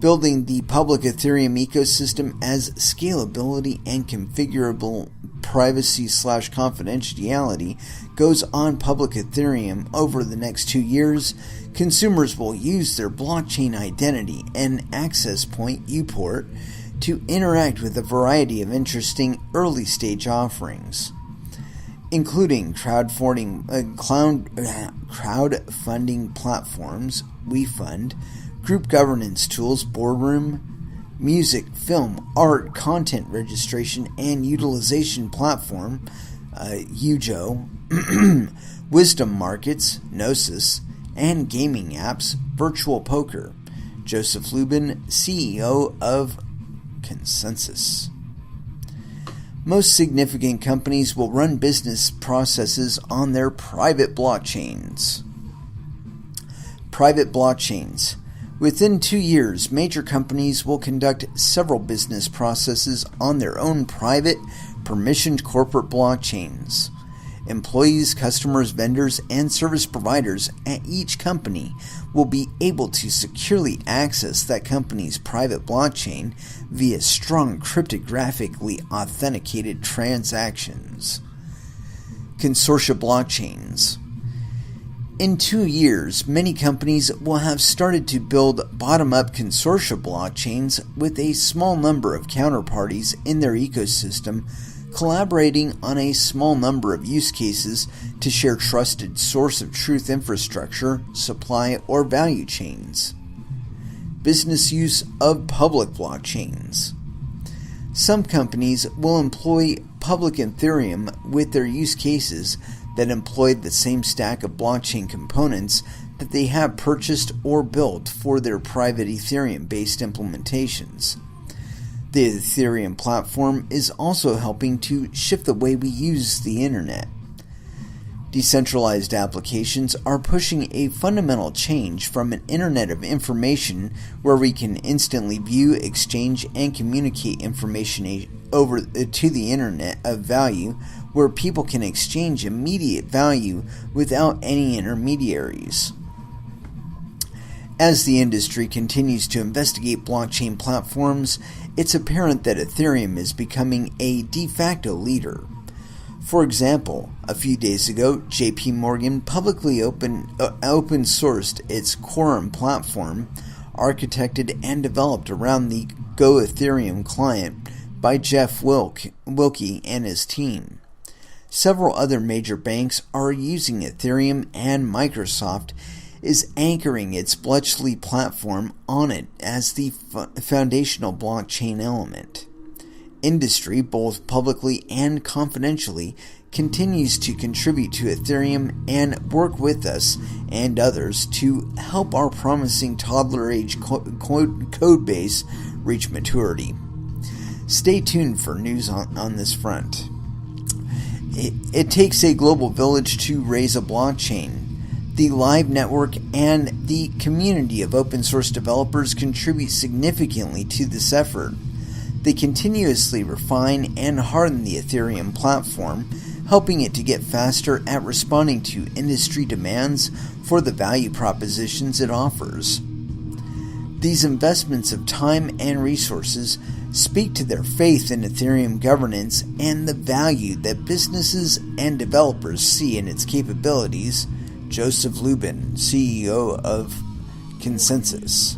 Building the public Ethereum ecosystem as scalability and configurable privacy/confidentiality goes on public Ethereum over the next 2 years. Consumers will use their blockchain identity and access point UPort to interact with a variety of interesting early-stage offerings, including crowdfunding platforms, WeFund, group governance tools, Boardroom, music, film, art, content registration and utilization platform, Ujo, wisdom markets, Gnosis, and gaming apps, Virtual Poker. Joseph Lubin, CEO of Consensus. Most significant companies will run business processes on their private blockchains. Private blockchains. Within 2 years, major companies will conduct several business processes on their own private, permissioned corporate blockchains. Employees, customers, vendors, and service providers at each company will be able to securely access that company's private blockchain via strong cryptographically authenticated transactions. Consortia blockchains. In 2 years, many companies will have started to build bottom-up consortia blockchains with a small number of counterparties in their ecosystem collaborating on a small number of use cases to share trusted source of truth infrastructure, supply, or value chains. Business use of public blockchains. Some companies will employ public Ethereum with their use cases that employ the same stack of blockchain components that they have purchased or built for their private Ethereum-based implementations. The Ethereum platform is also helping to shift the way we use the internet. Decentralized applications are pushing a fundamental change from an internet of information where we can instantly view, exchange, and communicate information over to the internet of value where people can exchange immediate value without any intermediaries. As the industry continues to investigate blockchain platforms, it's apparent that Ethereum is becoming a de facto leader. For example, a few days ago, JP Morgan publicly open-sourced its Quorum platform, architected and developed around the Go Ethereum client by Jeff Wilke and his team. Several other major banks are using Ethereum, and Microsoft is anchoring its Bletchley platform on it as the foundational blockchain element. Industry, both publicly and confidentially, continues to contribute to Ethereum and work with us and others to help our promising toddler-age code base reach maturity. Stay tuned for news on this front. It takes a global village to raise a blockchain. The Live network and the community of open source developers contribute significantly to this effort. They continuously refine and harden the Ethereum platform, helping it to get faster at responding to industry demands for the value propositions it offers. These investments of time and resources speak to their faith in Ethereum governance and the value that businesses and developers see in its capabilities. Joseph Lubin, CEO of Consensus.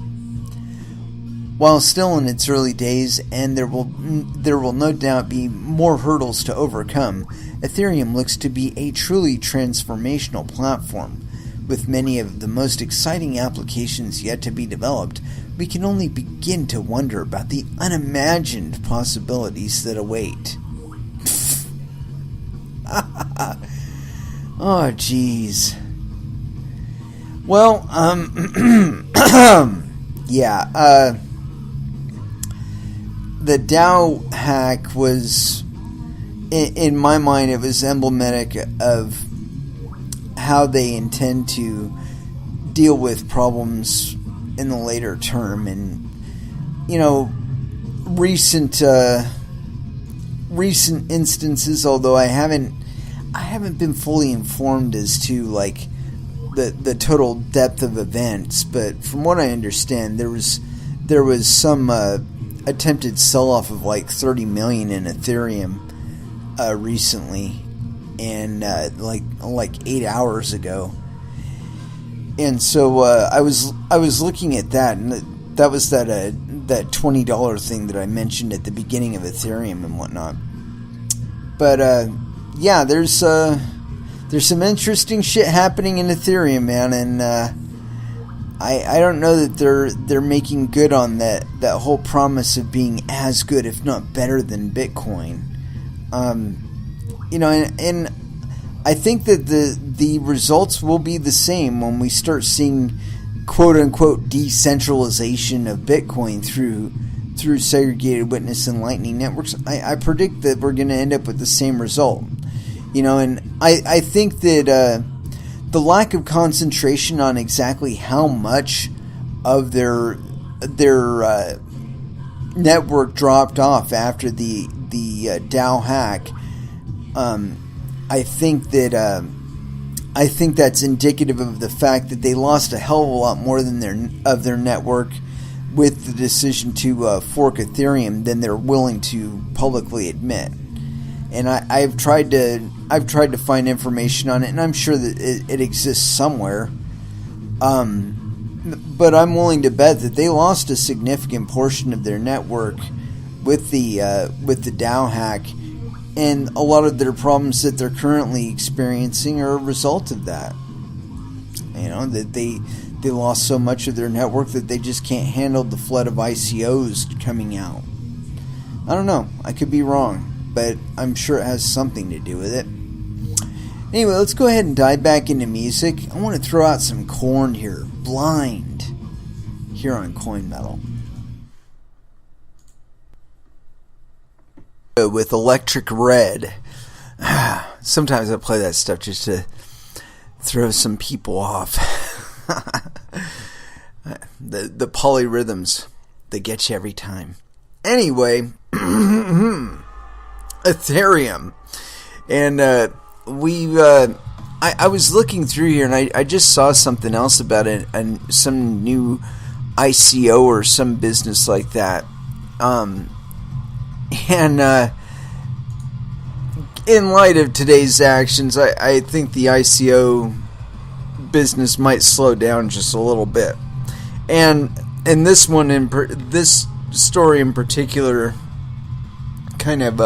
While still in its early days, and there will no doubt be more hurdles to overcome, Ethereum looks to be a truly transformational platform. With many of the most exciting applications yet to be developed, we can only begin to wonder about the unimagined possibilities that await. Oh, jeez. Well, yeah, the DAO hack was, in my mind, it was emblematic of how they intend to deal with problems in the later term. And, you know, recent instances, although I haven't been fully informed as to, like, the total depth of events, but from what I understand, there was some attempted sell-off of like 30 million in Ethereum recently, and like 8 hours ago. And so I was looking at that, and that was that $20 thing that I mentioned at the beginning of Ethereum and whatnot. But yeah, there's some interesting shit happening in Ethereum, man, and I don't know that they're making good on that whole promise of being as good, if not better, than Bitcoin. You know, and I think that the results will be the same when we start seeing quote unquote decentralization of Bitcoin through segregated witness and Lightning networks. I predict that we're going to end up with the same result. You know, and I think that the lack of concentration on exactly how much of their network dropped off after the DAO hack, I think that's indicative of the fact that they lost a hell of a lot more than their network with the decision to fork Ethereum than they're willing to publicly admit. And I've tried to find information on it, and I'm sure that it exists somewhere. But I'm willing to bet that they lost a significant portion of their network with the DAO hack, and a lot of their problems that they're currently experiencing are a result of that. You know, that they lost so much of their network that they just can't handle the flood of ICOs coming out. I don't know. I could be wrong, but I'm sure it has something to do with it. Anyway, let's go ahead and dive back into music. I want to throw out some Korn here. Blind. Here on Coin Metal. With Electric Red. Sometimes I play that stuff just to throw some people off. The polyrhythms, they get you every time. Anyway, Ethereum. And I was looking through here, and I just saw something else about it, and some new ICO or some business like that. And in light of today's actions, I think the ICO business might slow down just a little bit. And this one, this story in particular, kind of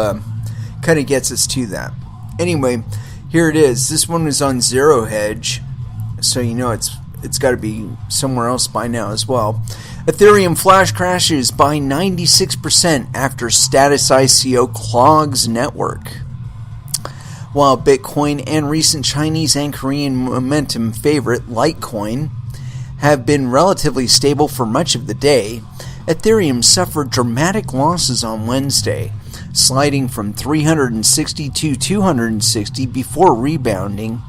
gets us to that. Anyway, here it is. This one is on Zero Hedge, so you know it's got to be somewhere else by now as well. Ethereum flash crashes by 96% after status ICO clogs network. While Bitcoin and recent Chinese and Korean momentum favorite Litecoin have been relatively stable for much of the day, Ethereum suffered dramatic losses on Wednesday, sliding from 360 to 260 before rebounding,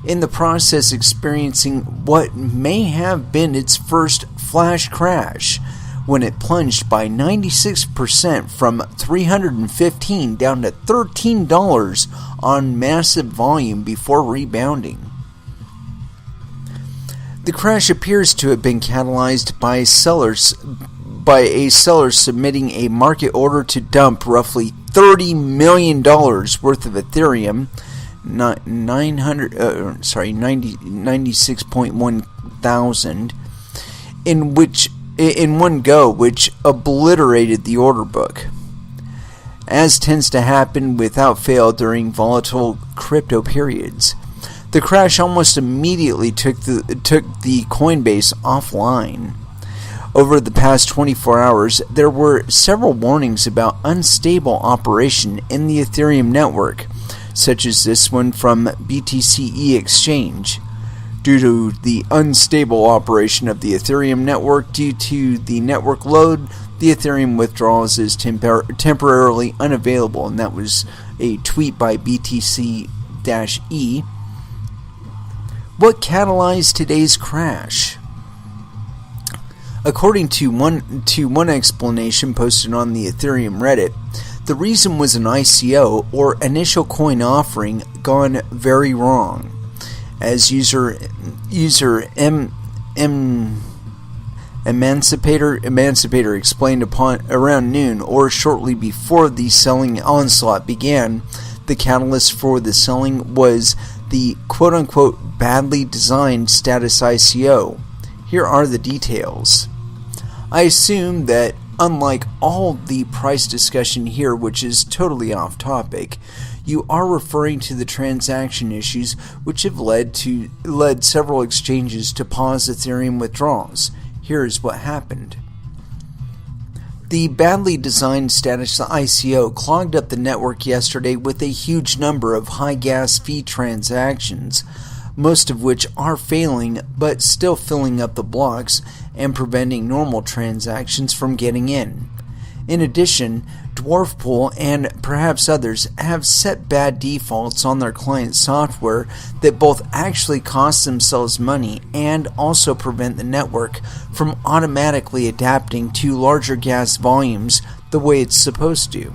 in the process experiencing what may have been its first flash crash, when it plunged by 96% from $315 down to $13 on massive volume before rebounding. The crash appears to have been catalyzed by a seller submitting a market order to dump roughly $30 million worth of Ethereum, 96.1 thousand, in one go, which obliterated the order book. As tends to happen without fail during volatile crypto periods, the crash almost immediately took the Coinbase offline. Over the past 24 hours, there were several warnings about unstable operation in the Ethereum network, such as this one from BTCE Exchange. Due to the unstable operation of the Ethereum network due to the network load, the Ethereum withdrawals is temporarily unavailable. And that was a tweet by BTC-E. What catalyzed today's crash? According to one explanation posted on the Ethereum Reddit, the reason was an ICO, or initial coin offering, gone very wrong. As user Emancipator explained around noon or shortly before the selling onslaught began, the catalyst for the selling was the quote-unquote badly designed status ICO. Here are the details. I assume that unlike all the price discussion here, which is totally off topic, you are referring to the transaction issues which have led several exchanges to pause Ethereum withdrawals. Here is what happened. The badly designed status ICO clogged up the network yesterday with a huge number of high gas fee transactions, most of which are failing but still filling up the blocks and preventing normal transactions from getting in. In addition, Dwarf Pool and perhaps others have set bad defaults on their client software that both actually cost themselves money and also prevent the network from automatically adapting to larger gas volumes the way it's supposed to.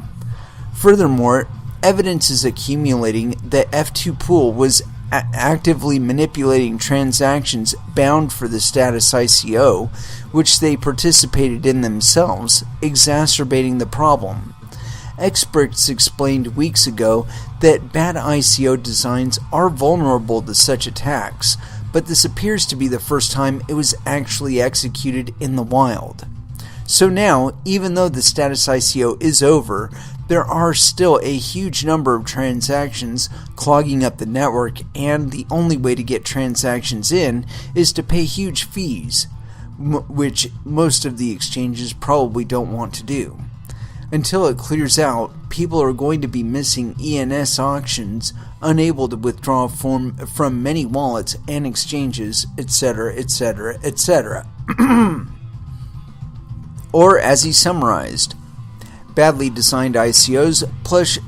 Furthermore, evidence is accumulating that F2 Pool was actively manipulating transactions bound for the status ICO, which they participated in themselves, exacerbating the problem. Experts explained weeks ago that bad ICO designs are vulnerable to such attacks, but this appears to be the first time it was actually executed in the wild. So now, even though the status ICO is over, there are still a huge number of transactions clogging up the network, and the only way to get transactions in is to pay huge fees, which most of the exchanges probably don't want to do. Until it clears out, people are going to be missing ENS auctions, unable to withdraw from many wallets and exchanges, etc., etc., etc. Or, as he summarized, badly designed ICOs plus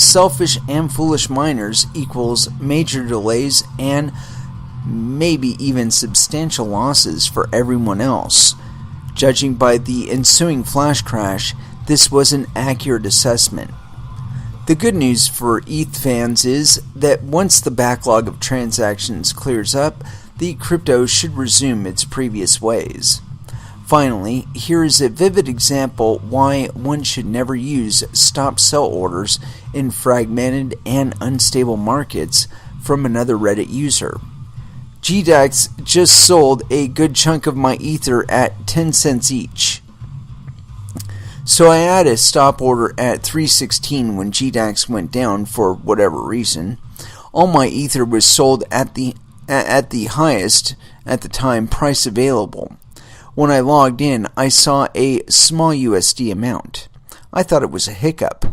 selfish and foolish miners equals major delays and maybe even substantial losses for everyone else. Judging by the ensuing flash crash, this was an accurate assessment. The good news for ETH fans is that once the backlog of transactions clears up, the crypto should resume its previous ways. Finally, here is a vivid example why one should never use stop-sell orders in fragmented and unstable markets from another Reddit user. GDAX just sold a good chunk of my Ether at 10 cents each. So I had a stop order at 316 when GDAX went down for whatever reason. All my Ether was sold at the highest, at the time, price available. When I logged in, I saw a small USD amount. I thought it was a hiccup.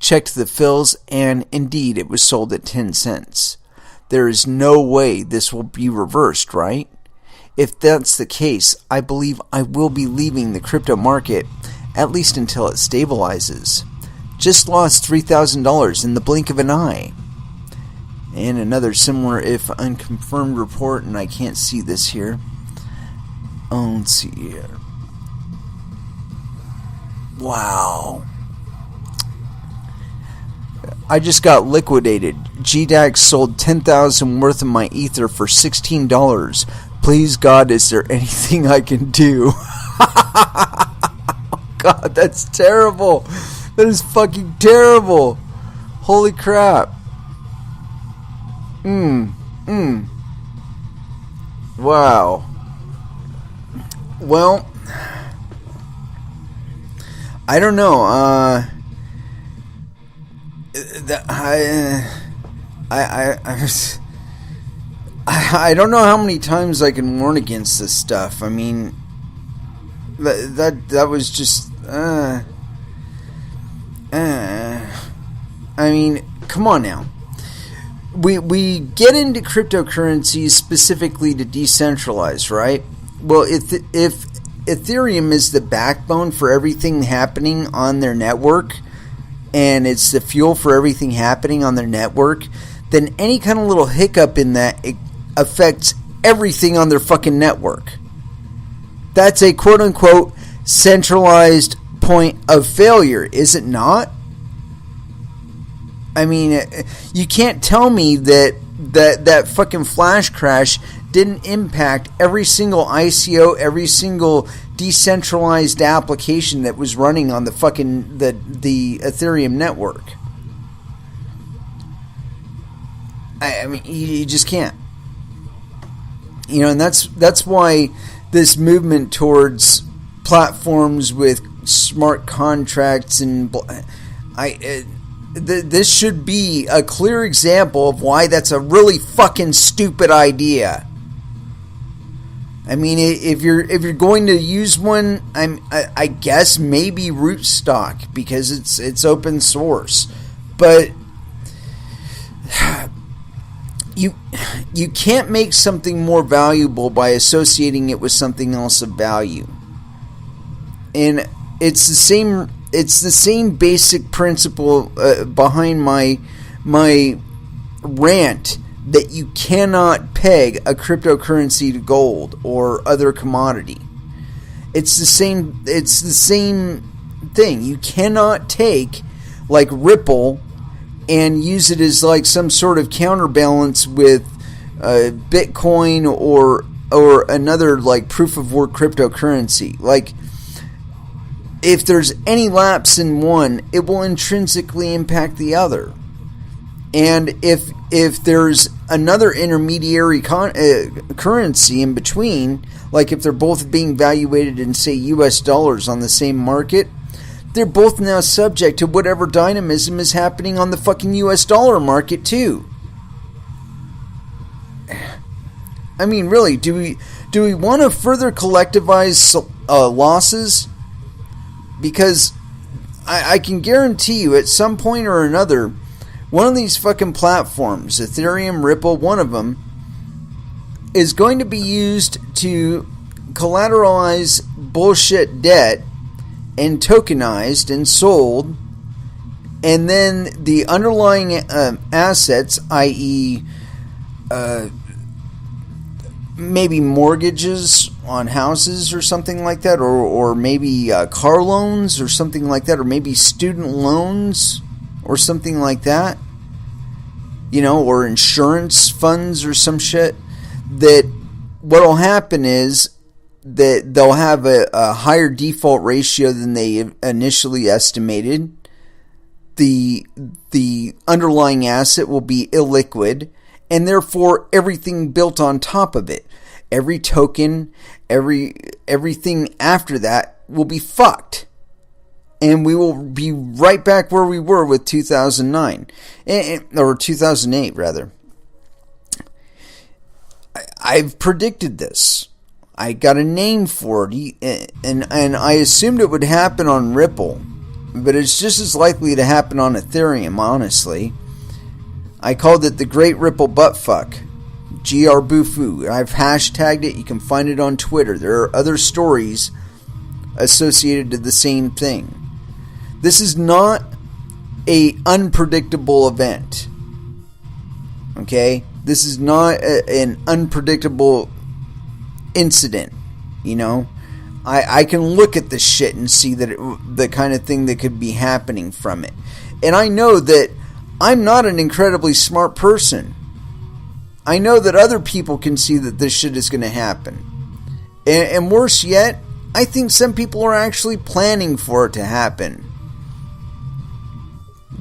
Checked the fills, and indeed it was sold at 10 cents. There is no way this will be reversed, right? If that's the case, I believe I will be leaving the crypto market, at least until it stabilizes. Just lost $3,000 in the blink of an eye. And another similar if unconfirmed report, and I can't see this here. Oh, let's see here. Wow. I just got liquidated. GDAX sold 10,000 worth of my Ether for $16. Please, God, is there anything I can do? God, that's terrible. That is fucking terrible. Holy crap. Wow. Well, I don't know. I don't know how many times I can warn against this stuff. I mean, that was just I mean, come on now. we get into cryptocurrencies specifically to decentralize, right? Well, if Ethereum is the backbone for everything happening on their network, and it's the fuel for everything happening on their network, then any kind of little hiccup in that, it affects everything on their fucking network. That's a quote-unquote centralized point of failure, is it not? I mean, you can't tell me that fucking flash crash didn't impact every single ICO, every single decentralized application that was running on the fucking the Ethereum network. I mean, you just can't. You know, and that's why this movement towards platforms with smart contracts and this should be a clear example of why that's a really fucking stupid idea. I mean, if you're going to use one, I guess maybe Rootstock, because it's open source, but you can't make something more valuable by associating it with something else of value. And it's the same basic principle behind my rant that you cannot peg a cryptocurrency to gold or other commodity. It's the same thing. You cannot take like Ripple and use it as like some sort of counterbalance with Bitcoin or another like proof of work cryptocurrency. Like, if there's any lapse in one, it will intrinsically impact the other. And if there's another intermediary currency in between, like if they're both being valuated in, say, US dollars on the same market, they're both now subject to whatever dynamism is happening on the fucking US dollar market too. I mean, really, do we want to further collectivize losses? Because I can guarantee you, at some point or another, one of these fucking platforms, Ethereum, Ripple, one of them, is going to be used to collateralize bullshit debt and tokenized and sold, and then the underlying assets, i.e. maybe mortgages on houses or something like that, or maybe car loans or something like that, or maybe student loans or something like that, you know, or insurance funds or some shit, that what will happen is that they'll have a higher default ratio than they initially estimated. The underlying asset will be illiquid, and therefore everything built on top of it, every token, everything after that will be fucked. And we will be right back where we were with 2009. Or 2008, rather. I've predicted this. I got a name for it. And I assumed it would happen on Ripple. But it's just as likely to happen on Ethereum, honestly. I called it the Great Ripple Buttfuck. GR Bufu. I've hashtagged it. You can find it on Twitter. There are other stories associated to the same thing. This is not a unpredictable event. Okay? This is not an unpredictable incident. You know? I can look at this shit and see that the kind of thing that could be happening from it. And I know that I'm not an incredibly smart person. I know that other people can see that this shit is going to happen. And worse yet, I think some people are actually planning for it to happen.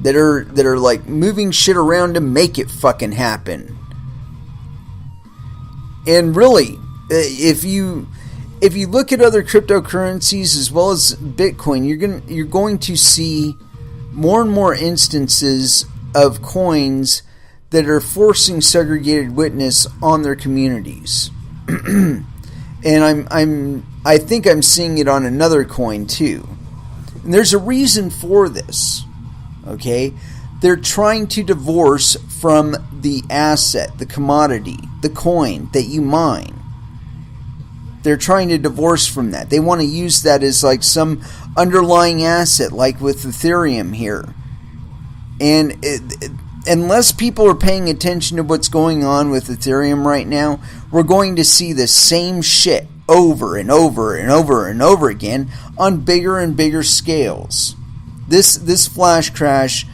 That are like moving shit around to make it fucking happen. And really, if you look at other cryptocurrencies as well as Bitcoin, you're going to see more and more instances of coins that are forcing segregated witness on their communities. And I think I'm seeing it on another coin too. And there's a reason for this. Okay? They're trying to divorce from the asset, the commodity, the coin that you mine. They're trying to divorce from that. They want to use that as like some underlying asset, like with Ethereum here. And unless people are paying attention to what's going on with Ethereum right now, we're going to see the same shit over and over and over and over again on bigger and bigger scales. This flash crash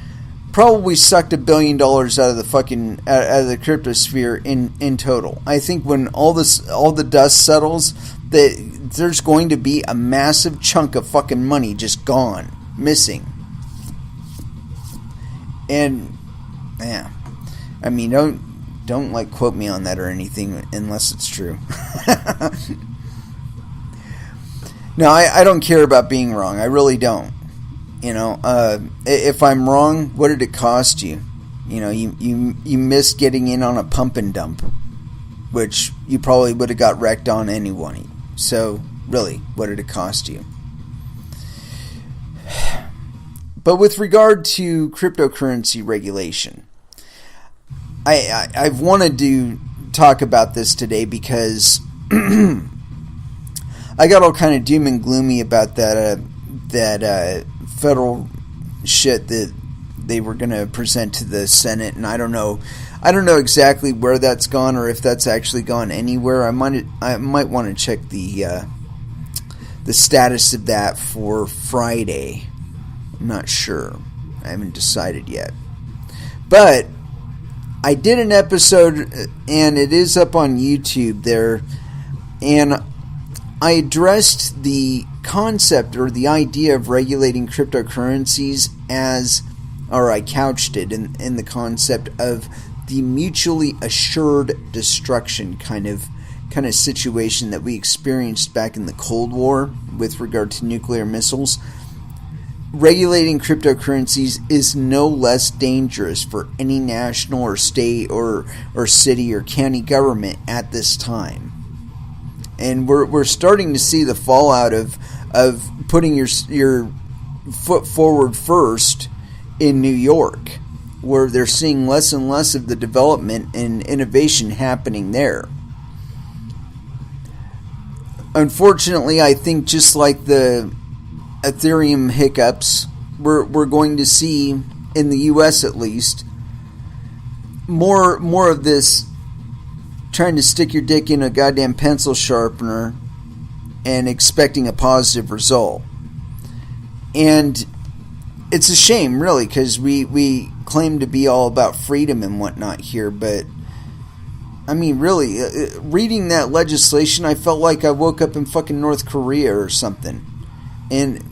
probably sucked $1 billion out of the cryptosphere in total. I think when all the dust settles, there's going to be a massive chunk of fucking money just gone, missing. And yeah, I mean, don't like quote me on that or anything unless it's true. No, I don't care about being wrong. I really don't. You know, if I'm wrong, what did it cost you? You know, you missed getting in on a pump and dump, which you probably would have got wrecked on anyway. So, really, what did it cost you? But with regard to cryptocurrency regulation, I've wanted to talk about this today because I got all kind of doom and gloomy about that federal shit that they were going to present to the Senate, and I don't know exactly where that's gone or if that's actually gone anywhere. I might want to check the status of that for Friday. I'm not sure. I haven't decided yet. But I did an episode, and it is up on YouTube there, and I addressed the concept or the idea of regulating cryptocurrencies or I couched it in the concept of the mutually assured destruction kind of situation that we experienced back in the Cold War with regard to nuclear missiles. Regulating cryptocurrencies is no less dangerous for any national or state or city or county government at this time. And we're starting to see the fallout of putting your foot forward first in New York, where they're seeing less and less of the development and innovation happening there. Unfortunately, I think just like the Ethereum hiccups, we're going to see in the U.S. at least more of this trying to stick your dick in a goddamn pencil sharpener and expecting a positive result. And it's a shame, really, because we claim to be all about freedom and whatnot here, but I mean, really, reading that legislation, I felt like I woke up in fucking North Korea or something. And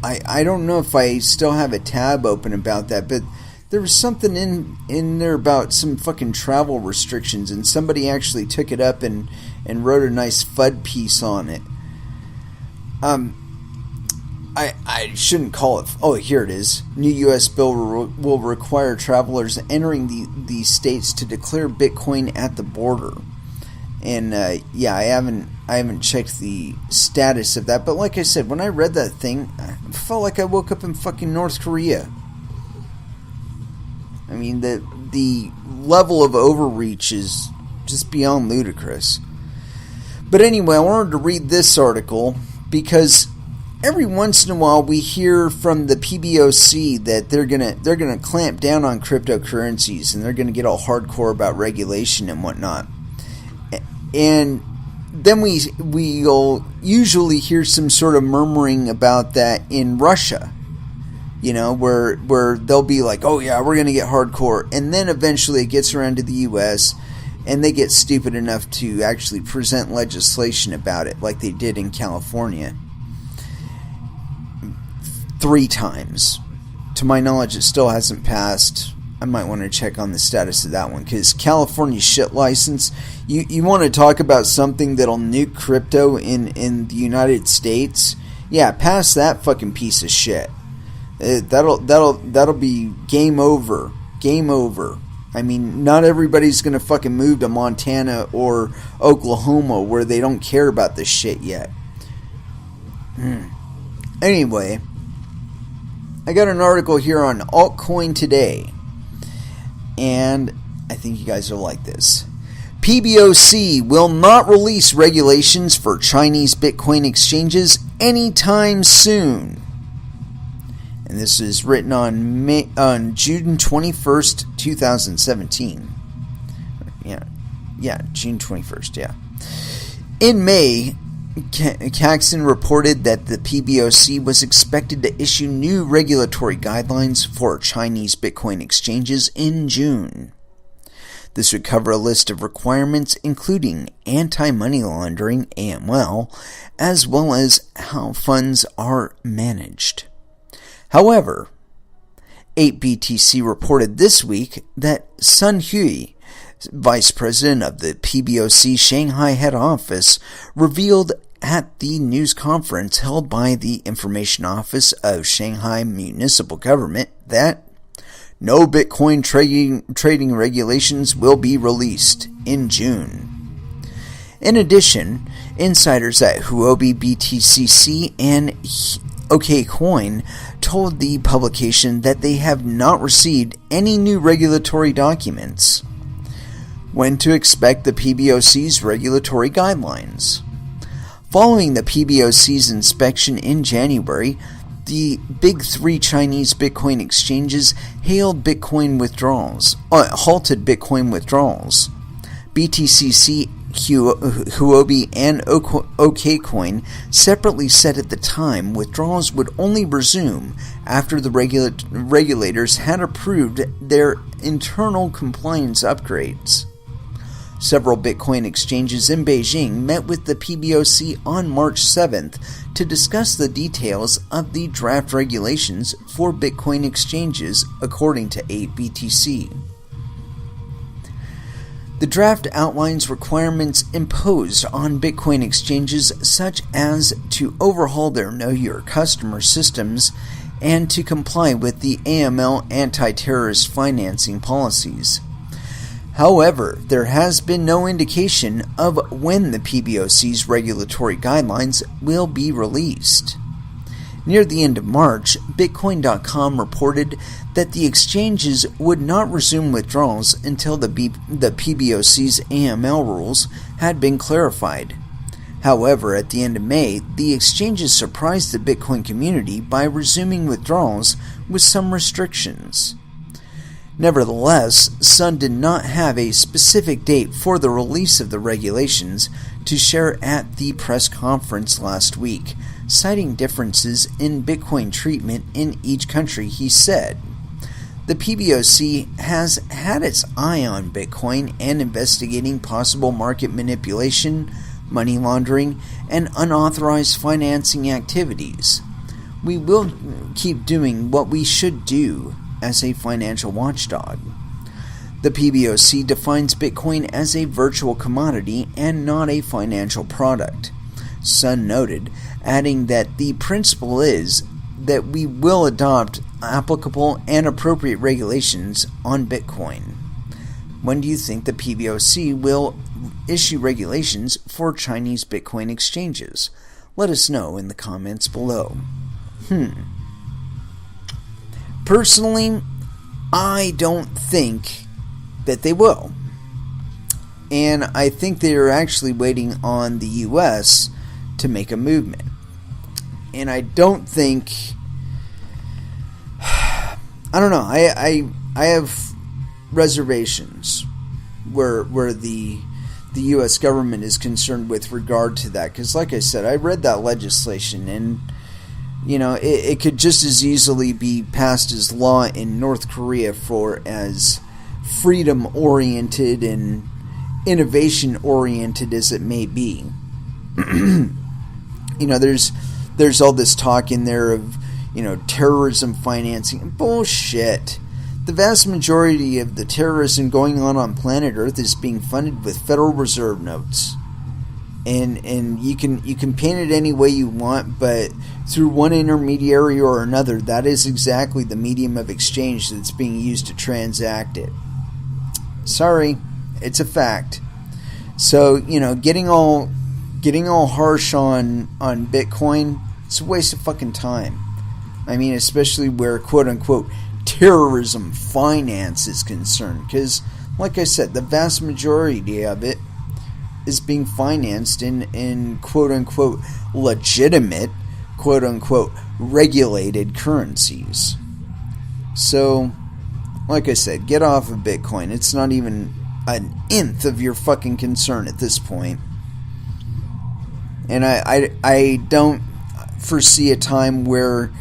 I don't know if I still have a tab open about that, but there was something in there about some fucking travel restrictions, and somebody actually took it up and wrote a nice FUD piece on it. I shouldn't call it. Oh, here it is. New U.S. bill will require travelers entering the states to declare Bitcoin at the border. And yeah, I haven't checked the status of that. But like I said, when I read that thing, I felt like I woke up in fucking North Korea. I mean, the level of overreach is just beyond ludicrous. But anyway, I wanted to read this article because every once in a while we hear from the PBOC that they're gonna clamp down on cryptocurrencies and they're gonna get all hardcore about regulation and whatnot. And then we'll usually hear some sort of murmuring about that in Russia. You know, where they'll be like, oh yeah, we're going to get hardcore. And then eventually it gets around to the U.S. and they get stupid enough to actually present legislation about it, like they did in California. 3 times. To my knowledge, it still hasn't passed. I might want to check on the status of that one, because California's shit license, you want to talk about something that'll nuke crypto in the United States? Yeah, pass that fucking piece of shit. That'll be game over. Game over. I mean, not everybody's gonna fucking move to Montana or Oklahoma where they don't care about this shit yet. Anyway, I got an article here on Altcoin Today, and I think you guys will like this. PBOC will not release regulations for Chinese Bitcoin exchanges anytime soon. And this is written on June 21st, 2017. Yeah, June 21st, yeah. In May, Caxton reported that the PBOC was expected to issue new regulatory guidelines for Chinese Bitcoin exchanges in June. This would cover a list of requirements including anti-money laundering, AML, as well as how funds are managed. However, 8BTC reported this week that Sun Hui, vice president of the PBOC Shanghai head office, revealed at the news conference held by the Information Office of Shanghai Municipal Government that no Bitcoin trading regulations will be released in June. In addition, insiders at Huobi BTCC and OKCoin told the publication that they have not received any new regulatory documents. When to expect the PBOC's regulatory guidelines. Following the PBOC's inspection in January, the big three Chinese Bitcoin exchanges halted Bitcoin withdrawals. BTCC, Huobi, and OKCoin separately said at the time withdrawals would only resume after the regulators had approved their internal compliance upgrades. Several Bitcoin exchanges in Beijing met with the PBOC on March 7th to discuss the details of the draft regulations for Bitcoin exchanges, according to 8BTC. The draft outlines requirements imposed on Bitcoin exchanges such as to overhaul their Know Your Customer systems and to comply with the AML anti-terrorist financing policies. However, there has been no indication of when the PBOC's regulatory guidelines will be released. Near the end of March, Bitcoin.com reported that the exchanges would not resume withdrawals until the PBOC's AML rules had been clarified. However, at the end of May, the exchanges surprised the Bitcoin community by resuming withdrawals with some restrictions. Nevertheless, Sun did not have a specific date for the release of the regulations to share at the press conference last week, citing differences in Bitcoin treatment in each country. He said, "The PBOC has had its eye on Bitcoin and investigating possible market manipulation, money laundering, and unauthorized financing activities. We will keep doing what we should do as a financial watchdog." The PBOC defines Bitcoin as a virtual commodity and not a financial product, Sun noted, adding that the principle is that we will adopt applicable and appropriate regulations on Bitcoin. When do you think the PBOC will issue regulations for Chinese Bitcoin exchanges? Let us know in the comments below. Personally, I don't think that they will. And I think they are actually waiting on the US to make a movement. And I don't think... I don't know. I have reservations where the US government is concerned with regard to that. Because like I said, I read that legislation and you know, it could just as easily be passed as law in North Korea for as freedom-oriented and innovation-oriented as it may be. You know, there's all this talk in there of, you know, terrorism financing. Bullshit. The vast majority of the terrorism going on planet Earth is being funded with Federal Reserve notes. And you can paint it any way you want, but through one intermediary or another, that is exactly the medium of exchange that's being used to transact it. Sorry, it's a fact. So, you know, getting all harsh on Bitcoin, it's a waste of fucking time. I mean, especially where quote-unquote terrorism finance is concerned. Because, like I said, the vast majority of it is being financed in quote-unquote legitimate, quote-unquote regulated currencies. So, like I said, get off of Bitcoin. It's not even an nth of your fucking concern at this point. And I don't foresee a time where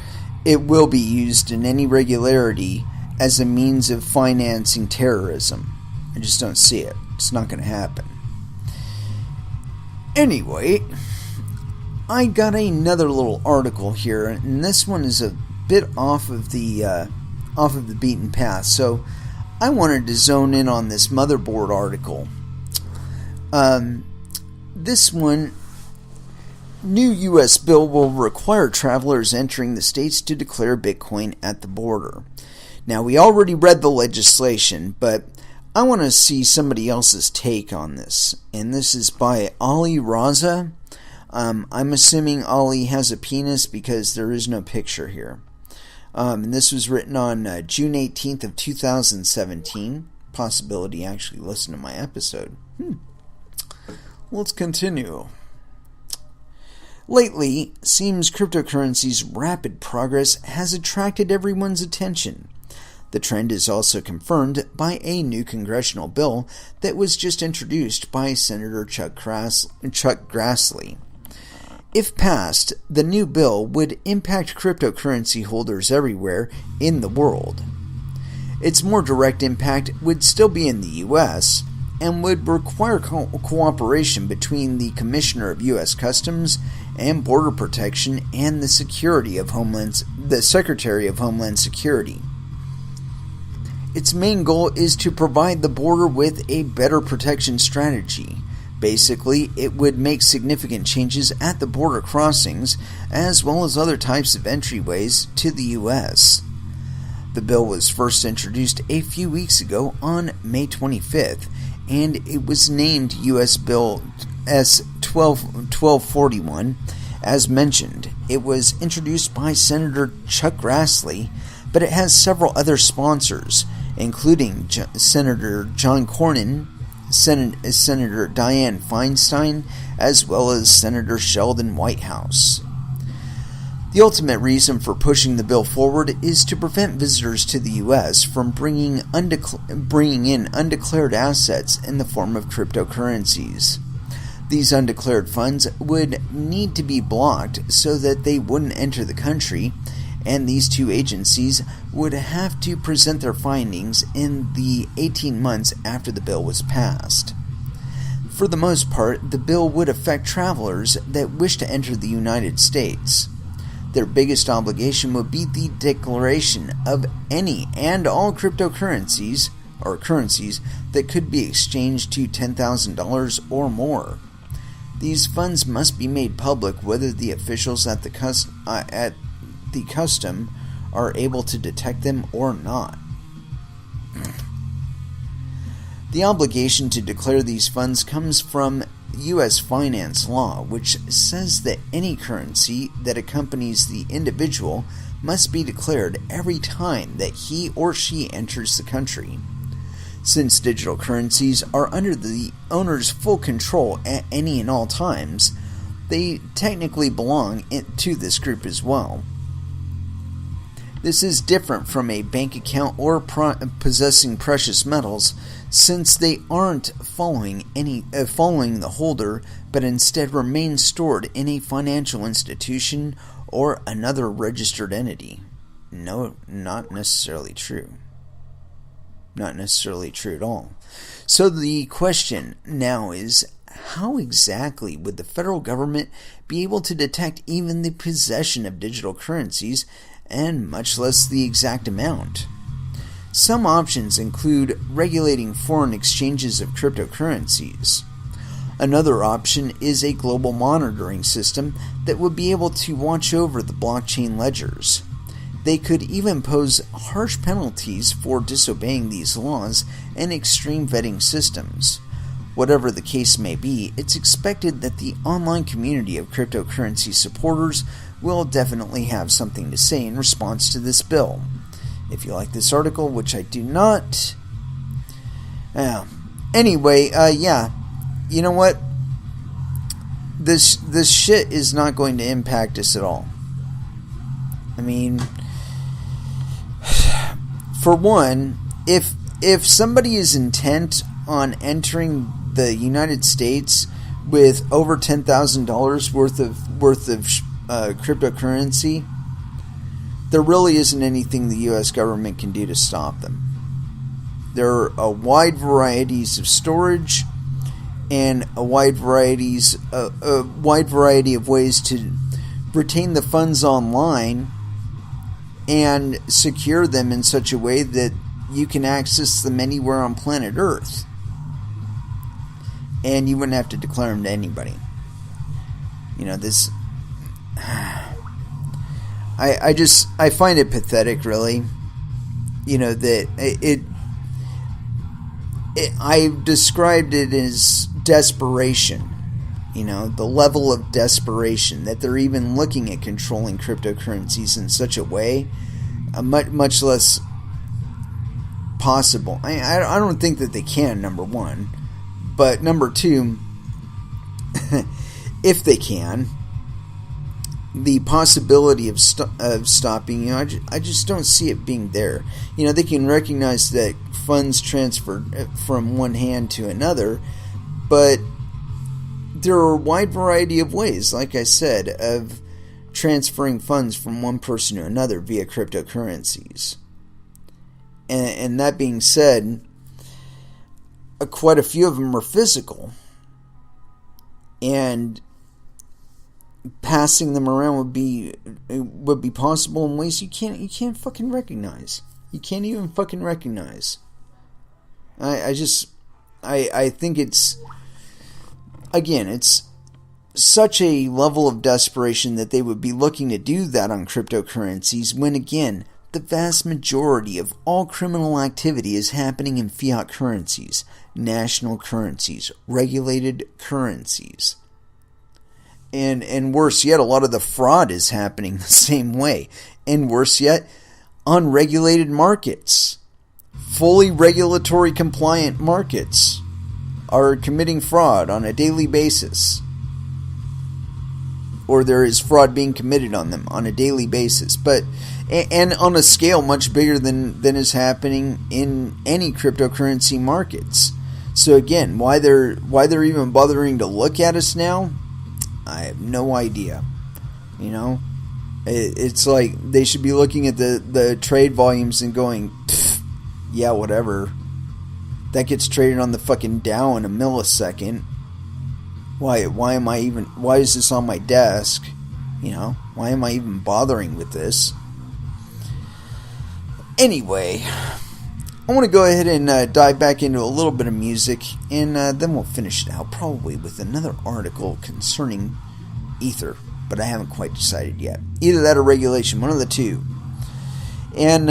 it will be used in any regularity as a means of financing terrorism. I just don't see it. It's not going to happen. Anyway, I got another little article here, and this one is a bit off of the beaten path. So I wanted to zone in on this motherboard article. This one, new U.S. bill will require travelers entering the states to declare Bitcoin at the border. Now, we already read the legislation, but I want to see somebody else's take on this. And this is by Ali Raza. I'm assuming Ali has a penis because there is no picture here. And this was written on June 18th of 2017. Possibility actually listen to my episode. Let's continue. Lately, seems cryptocurrency's rapid progress has attracted everyone's attention. The trend is also confirmed by a new congressional bill that was just introduced by Senator Chuck Grassley. If passed, the new bill would impact cryptocurrency holders everywhere in the world. Its more direct impact would still be in the U.S., and would require cooperation between the Commissioner of U.S. Customs and Border Protection and the Secretary of Homeland Security. Its main goal is to provide the border with a better protection strategy. Basically, it would make significant changes at the border crossings, as well as other types of entryways to the U.S. The bill was first introduced a few weeks ago on May 25th, and it was named U.S. Bill S-1241. As mentioned, it was introduced by Senator Chuck Grassley, but it has several other sponsors, including Senator John Cornyn, Senator Dianne Feinstein, as well as Senator Sheldon Whitehouse. The ultimate reason for pushing the bill forward is to prevent visitors to the U.S. from bringing in undeclared assets in the form of cryptocurrencies. These undeclared funds would need to be blocked so that they wouldn't enter the country, and these two agencies would have to present their findings in the 18 months after the bill was passed. For the most part, the bill would affect travelers that wish to enter the United States. Their biggest obligation would be the declaration of any and all cryptocurrencies or currencies that could be exchanged to $10,000 or more. These funds must be made public whether the officials at the custom are able to detect them or not. The obligation to declare these funds comes from U.S. finance law, which says that any currency that accompanies the individual must be declared every time that he or she enters the country. Since digital currencies are under the owner's full control at any and all times, they technically belong to this group as well. This is different from a bank account or possessing precious metals, since they aren't following the holder, but instead remain stored in a financial institution or another registered entity. No, not necessarily true. Not necessarily true at all. So the question now is, how exactly would the federal government be able to detect even the possession of digital currencies, and much less the exact amount? Some options include regulating foreign exchanges of cryptocurrencies. Another option is a global monitoring system that would be able to watch over the blockchain ledgers. They could even pose harsh penalties for disobeying these laws and extreme vetting systems. Whatever the case may be, it's expected that the online community of cryptocurrency supporters will definitely have something to say in response to this bill. If you like this article, which I do not. Anyway, you know what? This shit is not going to impact us at all. I mean, for one, if somebody is intent on entering the United States with over $10,000 worth of cryptocurrency, there really isn't anything the U.S. government can do to stop them. There are a wide varieties of storage and a wide variety of ways to retain the funds online and secure them in such a way that you can access them anywhere on planet Earth. And you wouldn't have to declare them to anybody. You know, this... I find it pathetic, really. You know, that I've described it as desperation. You know, the level of desperation that they're even looking at controlling cryptocurrencies in such a way, much less possible. I don't think that they can, number one. But number two, if they can, the possibility of stopping, you know, I just don't see it being there. You know, they can recognize that funds transferred from one hand to another, but there are a wide variety of ways, like I said, of transferring funds from one person to another via cryptocurrencies. And that being said, quite a few of them are physical, and passing them around would be possible in ways you can't fucking recognize. You can't even fucking recognize. I think it's, again, it's such a level of desperation that they would be looking to do that on cryptocurrencies when, again, the vast majority of all criminal activity is happening in fiat currencies, national currencies, regulated currencies. And worse yet, a lot of the fraud is happening the same way. And worse yet, unregulated markets. Fully regulatory compliant markets are committing fraud on a daily basis. Or there is fraud being committed on them on a daily basis. And on a scale much bigger than is happening in any cryptocurrency markets. So again, why they're even bothering to look at us now, I have no idea. You know, it's like they should be looking at the trade volumes and going, yeah, whatever. That gets traded on the fucking Dow in a millisecond. Why is this on my desk? You know, why am I even bothering with this? Anyway, I want to go ahead and dive back into a little bit of music, and then we'll finish it out, probably with another article concerning Ether, but I haven't quite decided yet. Either that or regulation, one of the two. And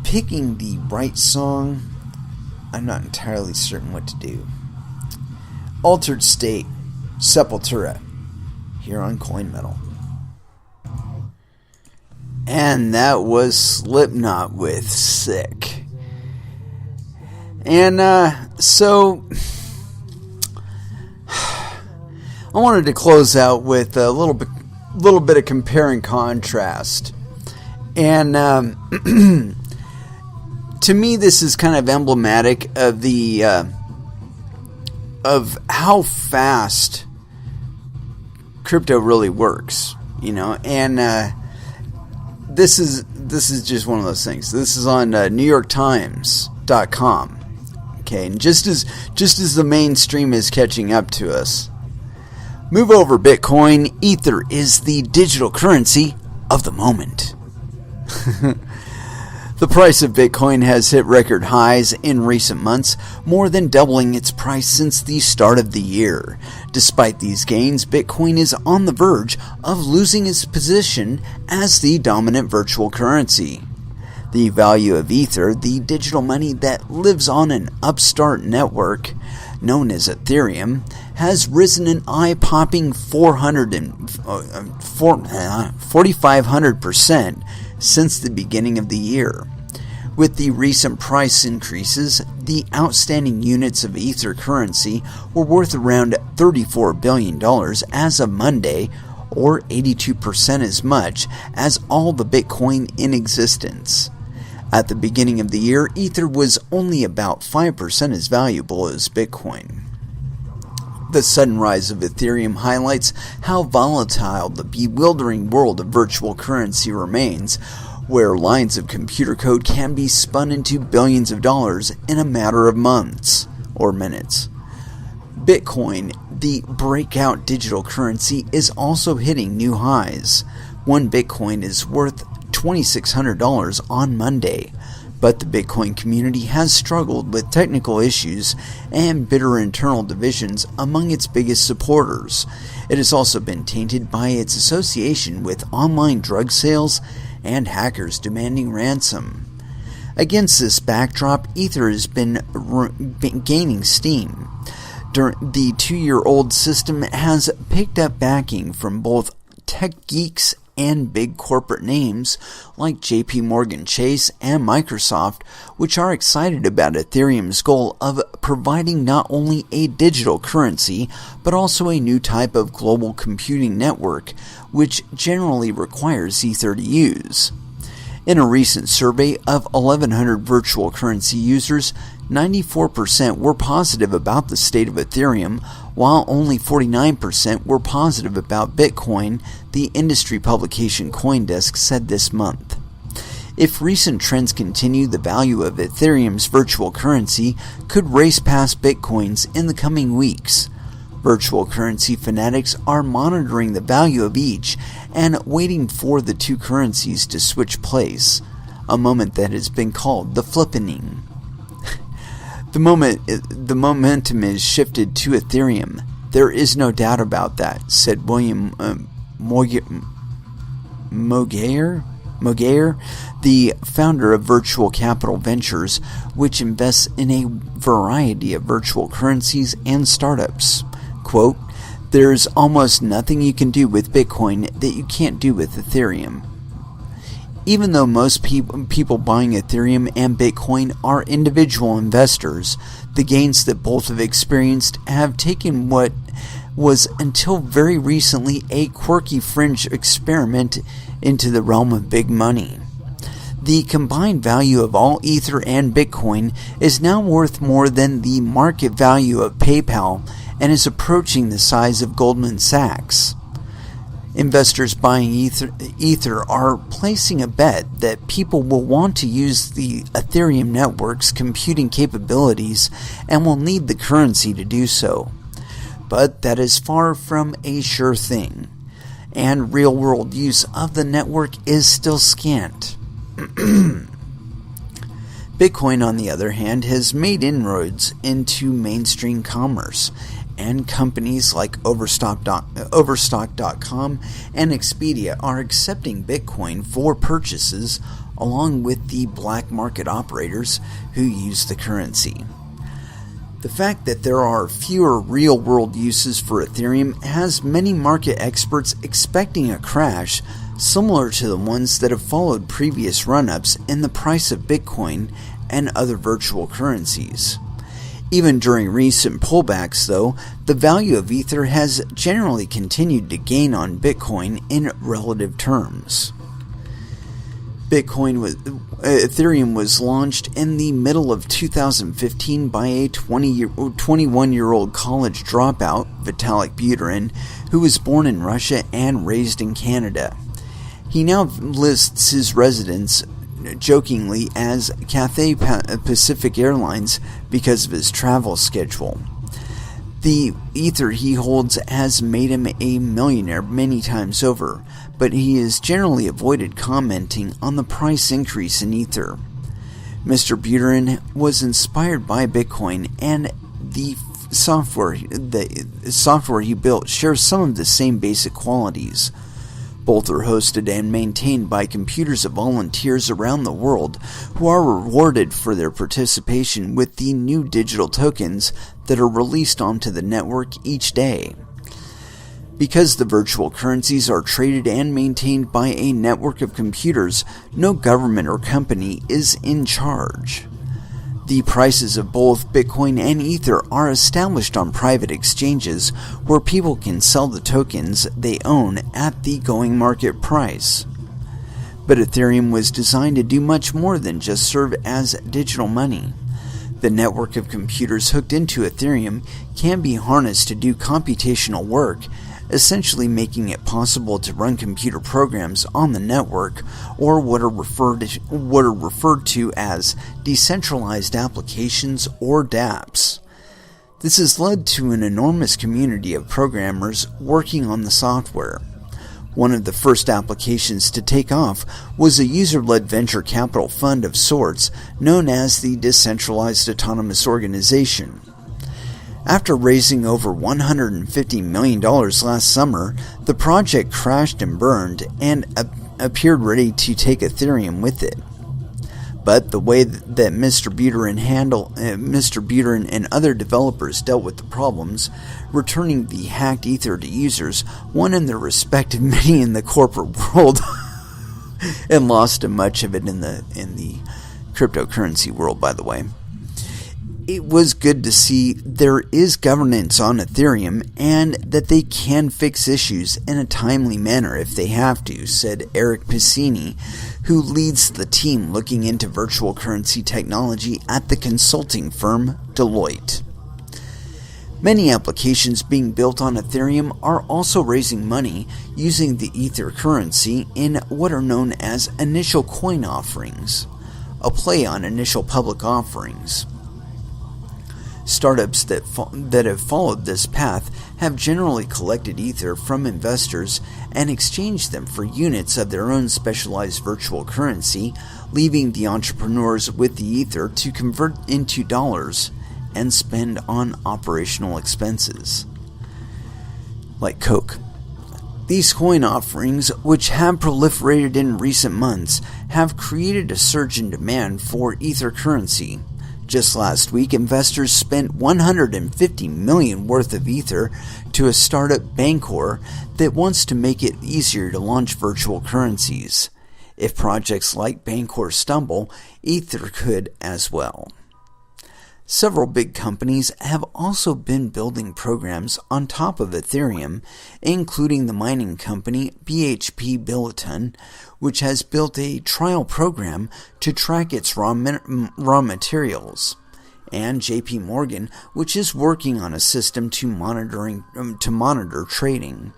picking the right song, I'm not entirely certain what to do. Altered State, Sepultura, here on Coin Metal. And that was Slipknot with Sick. And so I wanted to close out with a little bit of compare and contrast. And to me, this is kind of emblematic of the of how fast crypto really works, you know. And this is just one of those things. This is on NewYorkTimes.com. Okay, and just as the mainstream is catching up to us, move over Bitcoin. Ether is the digital currency of the moment. The price of Bitcoin has hit record highs in recent months, more than doubling its price since the start of the year. Despite these gains, Bitcoin is on the verge of losing its position as the dominant virtual currency. The value of Ether, the digital money that lives on an upstart network, known as Ethereum, has risen an eye-popping 4,500% since the beginning of the year. With the recent price increases, the outstanding units of Ether currency were worth around $34 billion as of Monday, or 82% as much as all the Bitcoin in existence. At the beginning of the year, Ether was only about 5% as valuable as Bitcoin. The sudden rise of Ethereum highlights how volatile the bewildering world of virtual currency remains, where lines of computer code can be spun into billions of dollars in a matter of months or minutes. Bitcoin, the breakout digital currency, is also hitting new highs. One Bitcoin is worth $2,600 on Monday, but the Bitcoin community has struggled with technical issues and bitter internal divisions among its biggest supporters. It has also been tainted by its association with online drug sales and hackers demanding ransom. Against this backdrop, Ether has been gaining steam. The 2-year-old system has picked up backing from both tech geeks and big corporate names like JP Morgan Chase and Microsoft, which are excited about Ethereum's goal of providing not only a digital currency, but also a new type of global computing network, which generally requires Ether to use. In a recent survey of 1,100 virtual currency users, 94% were positive about the state of Ethereum, while only 49% were positive about Bitcoin, the industry publication CoinDesk said this month. If recent trends continue, the value of Ethereum's virtual currency could race past Bitcoin's in the coming weeks. Virtual currency fanatics are monitoring the value of each and waiting for the two currencies to switch place, a moment that has been called the flippening. The momentum is shifted to Ethereum. There is no doubt about that, said William Mogayer, the founder of Virtual Capital Ventures, which invests in a variety of virtual currencies and startups. Quote, "There's almost nothing you can do with Bitcoin that you can't do with Ethereum." Even though most people buying Ethereum and Bitcoin are individual investors, the gains that both have experienced have taken what was until very recently a quirky fringe experiment into the realm of big money. The combined value of all Ether and Bitcoin is now worth more than the market value of PayPal and is approaching the size of Goldman Sachs. Investors buying Ether are placing a bet that people will want to use the Ethereum network's computing capabilities and will need the currency to do so. But that is far from a sure thing, and real-world use of the network is still scant. Bitcoin, on the other hand, has made inroads into mainstream commerce, and companies like Overstock.com and Expedia are accepting Bitcoin for purchases along with the black market operators who use the currency. The fact that there are fewer real-world uses for Ethereum has many market experts expecting a crash similar to the ones that have followed previous run-ups in the price of Bitcoin and other virtual currencies. Even during recent pullbacks, though, the value of Ether has generally continued to gain on Bitcoin in relative terms. Ethereum was launched in the middle of 2015 by a 21-year-old college dropout, Vitalik Buterin, who was born in Russia and raised in Canada. He now lists his residence jokingly as Cathay Pacific Airlines because of his travel schedule. The Ether he holds has made him a millionaire many times over, but he has generally avoided commenting on the price increase in Ether. Mr. Buterin was inspired by Bitcoin, and the software he built shares some of the same basic qualities. Both are hosted and maintained by computers of volunteers around the world who are rewarded for their participation with the new digital tokens that are released onto the network each day. Because the virtual currencies are traded and maintained by a network of computers, no government or company is in charge. The prices of both Bitcoin and Ether are established on private exchanges where people can sell the tokens they own at the going market price. But Ethereum was designed to do much more than just serve as digital money. The network of computers hooked into Ethereum can be harnessed to do computational work, essentially making it possible to run computer programs on the network, or what are referred to as decentralized applications or dApps. This has led to an enormous community of programmers working on the software. One of the first applications to take off was a user-led venture capital fund of sorts known as the Decentralized Autonomous Organization. After raising over $150 million last summer, the project crashed and burned and appeared ready to take Ethereum with it. But the way that Mr. Buterin and other developers dealt with the problems, returning the hacked Ether to users, won in the respect of many in the corporate world and lost much of it in the cryptocurrency world, by the way. It was good to see there is governance on Ethereum and that they can fix issues in a timely manner if they have to, said Eric Piscini, who leads the team looking into virtual currency technology at the consulting firm Deloitte. Many applications being built on Ethereum are also raising money using the Ether currency in what are known as initial coin offerings, a play on initial public offerings. Startups that have followed this path have generally collected Ether from investors and exchanged them for units of their own specialized virtual currency, leaving the entrepreneurs with the Ether to convert into dollars and spend on operational expenses, like Coke. These coin offerings, which have proliferated in recent months, have created a surge in demand for Ether currency. Just last week, investors spent $150 million worth of Ether to a startup Bancor that wants to make it easier to launch virtual currencies. If projects like Bancor stumble, Ether could as well. Several big companies have also been building programs on top of Ethereum, including the mining company BHP Billiton, which has built a trial program to track its raw materials, and JP Morgan, which is working on a system to monitor trading.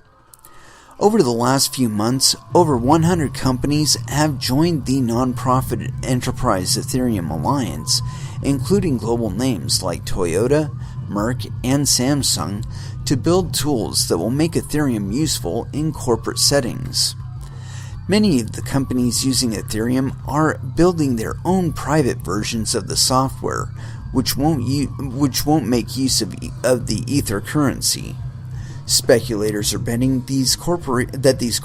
Over the last few months, over 100 companies have joined the nonprofit Enterprise Ethereum Alliance, including global names like Toyota, Merck, and Samsung, to build tools that will make Ethereum useful in corporate settings. Many of the companies using Ethereum are building their own private versions of the software, which won't make use of the Ether currency. Speculators are betting that these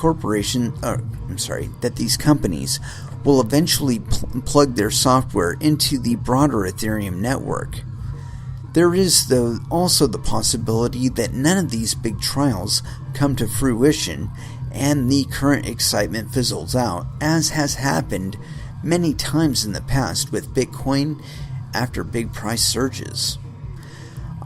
companies will eventually plug their software into the broader Ethereum network. There is, though, also the possibility that none of these big trials come to fruition and the current excitement fizzles out, as has happened many times in the past with Bitcoin after big price surges.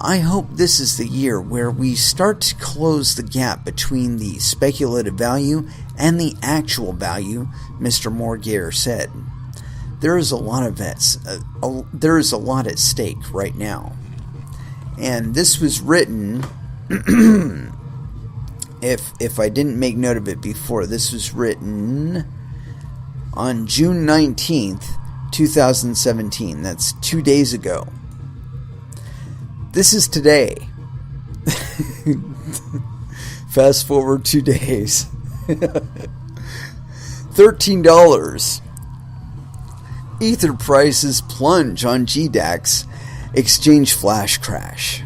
I hope this is the year where we start to close the gap between the speculative value and the actual value, Mr. Morgier said. There is a lot at stake right now. And this was written, if I didn't make note of it before, this was written on June 19th, 2017. That's 2 days ago. This is today. Fast forward 2 days. $13. Ether prices plunge on GDAX. Exchange flash crash.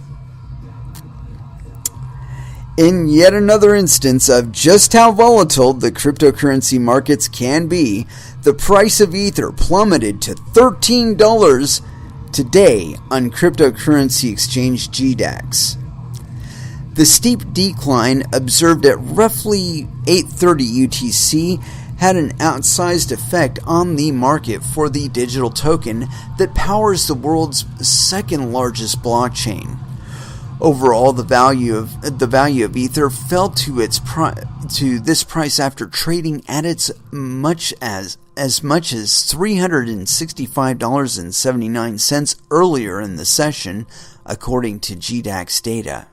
In yet another instance of just how volatile the cryptocurrency markets can be, the price of Ether plummeted to $13 today on cryptocurrency exchange GDAX. The steep decline observed at roughly 8:30 UTC had an outsized effect on the market for the digital token that powers the world's second largest blockchain. Overall, the value of Ether fell to this price after trading at as much as $365.79 earlier in the session, according to GDAX data.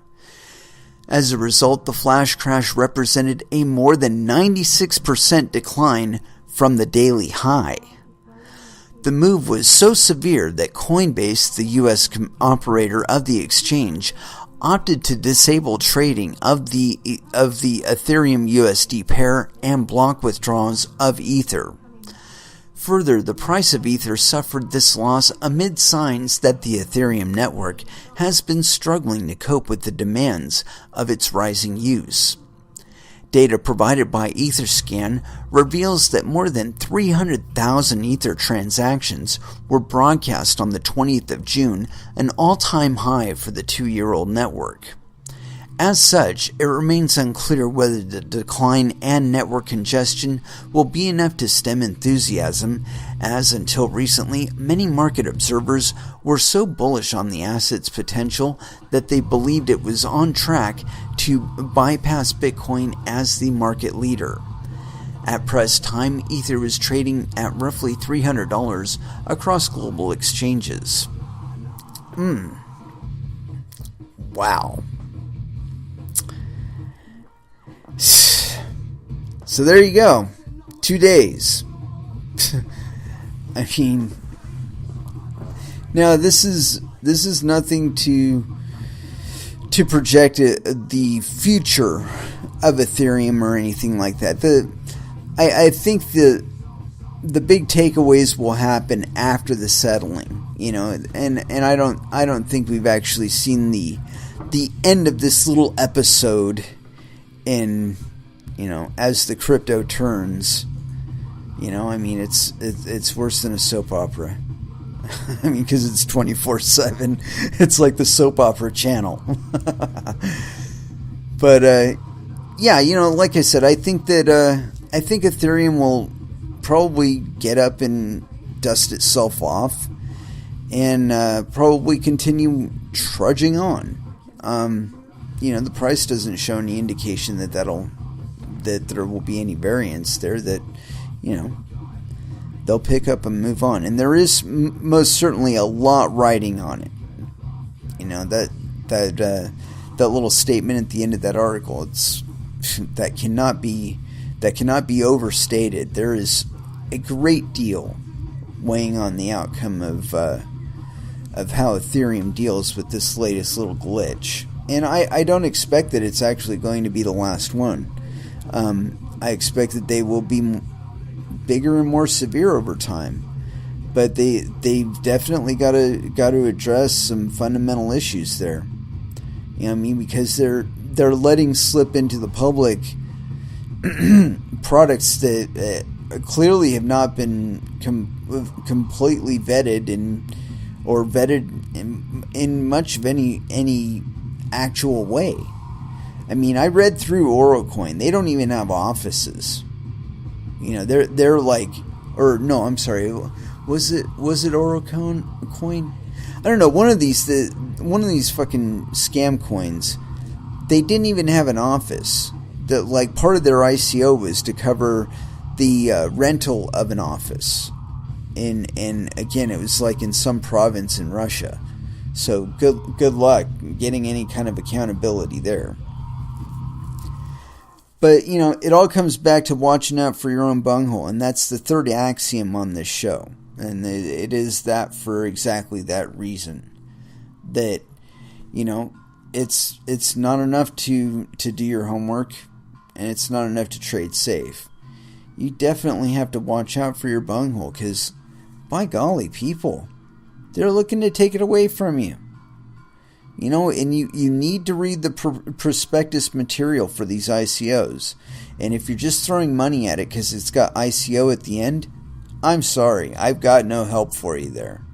As a result, the flash crash represented a more than 96% decline from the daily high. The move was so severe that Coinbase, the U.S. operator of the exchange, opted to disable trading of the Ethereum USD pair and block withdrawals of Ether. Further, the price of Ether suffered this loss amid signs that the Ethereum network has been struggling to cope with the demands of its rising use. Data provided by Etherscan reveals that more than 300,000 Ether transactions were broadcast on the 20th of June, an all-time high for the 2-year-old network. As such, it remains unclear whether the decline and network congestion will be enough to stem enthusiasm, as until recently, many market observers were so bullish on the asset's potential that they believed it was on track to bypass Bitcoin as the market leader. At press time, Ether was trading at roughly $300 across global exchanges. Wow. So there you go. 2 days. I mean, now this is nothing to project the future of Ethereum or anything like that. I think the big takeaways will happen after the settling, and I don't think we've actually seen the end of this little episode. In, as the crypto turns, I mean, it's worse than a soap opera. I mean, because it's 24/7. It's like the soap opera channel. But yeah, like I said, I think Ethereum will probably get up and dust itself off, and probably continue trudging on. The price doesn't show any indication that there will be any variance there, that, they'll pick up and move on. And there is most certainly a lot riding on it. That little statement at the end of that article, that cannot be overstated. There is a great deal weighing on the outcome of how Ethereum deals with this latest little glitch. And I don't expect that it's actually going to be the last one. I expect that they will be bigger and more severe over time. But they've definitely got to address some fundamental issues there. Because they're letting slip into the public products that clearly have not been completely vetted or vetted in much of any actual way. I mean, I read through Orocoin. They don't even have offices. They're like, or no, I'm sorry. Was it Orocoin? I don't know. One of these fucking scam coins. They didn't even have an office. Part of their ICO was to cover the rental of an office. And again, it was like in some province in Russia. So good luck getting any kind of accountability there. But, it all comes back to watching out for your own bunghole. And that's the third axiom on this show. And it is that for exactly that reason. That, it's not enough to do your homework. And it's not enough to trade safe. You definitely have to watch out for your bunghole. Because, by golly, people, they're looking to take it away from you. And you need to read the prospectus material for these ICOs. And if you're just throwing money at it because it's got ICO at the end, I'm sorry, I've got no help for you there.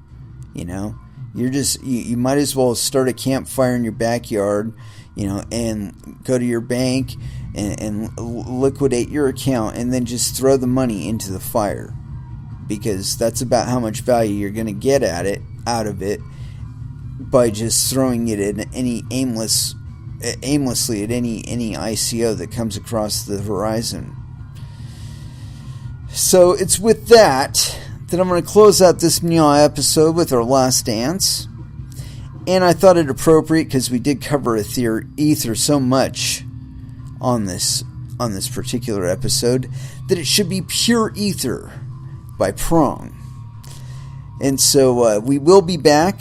You might as well start a campfire in your backyard, and go to your bank and liquidate your account and then just throw the money into the fire, because that's about how much value you're going to get out of it by just throwing it in aimlessly at any ICO that comes across the horizon. So it's with that I'm going to close out this episode with our last dance. And I thought it appropriate, because we did cover Ether so much on this particular episode, that it should be Pure Ether by Prong. And so we will be back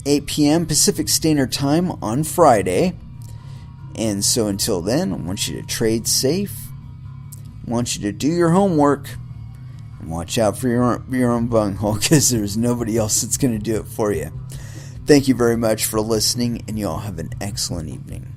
8 p.m. Pacific Standard Time on Friday. And so until then, I want you to trade safe. I want you to do your homework. And watch out for your own bunghole, because there's nobody else that's going to do it for you. Thank you very much for listening, and you all have an excellent evening.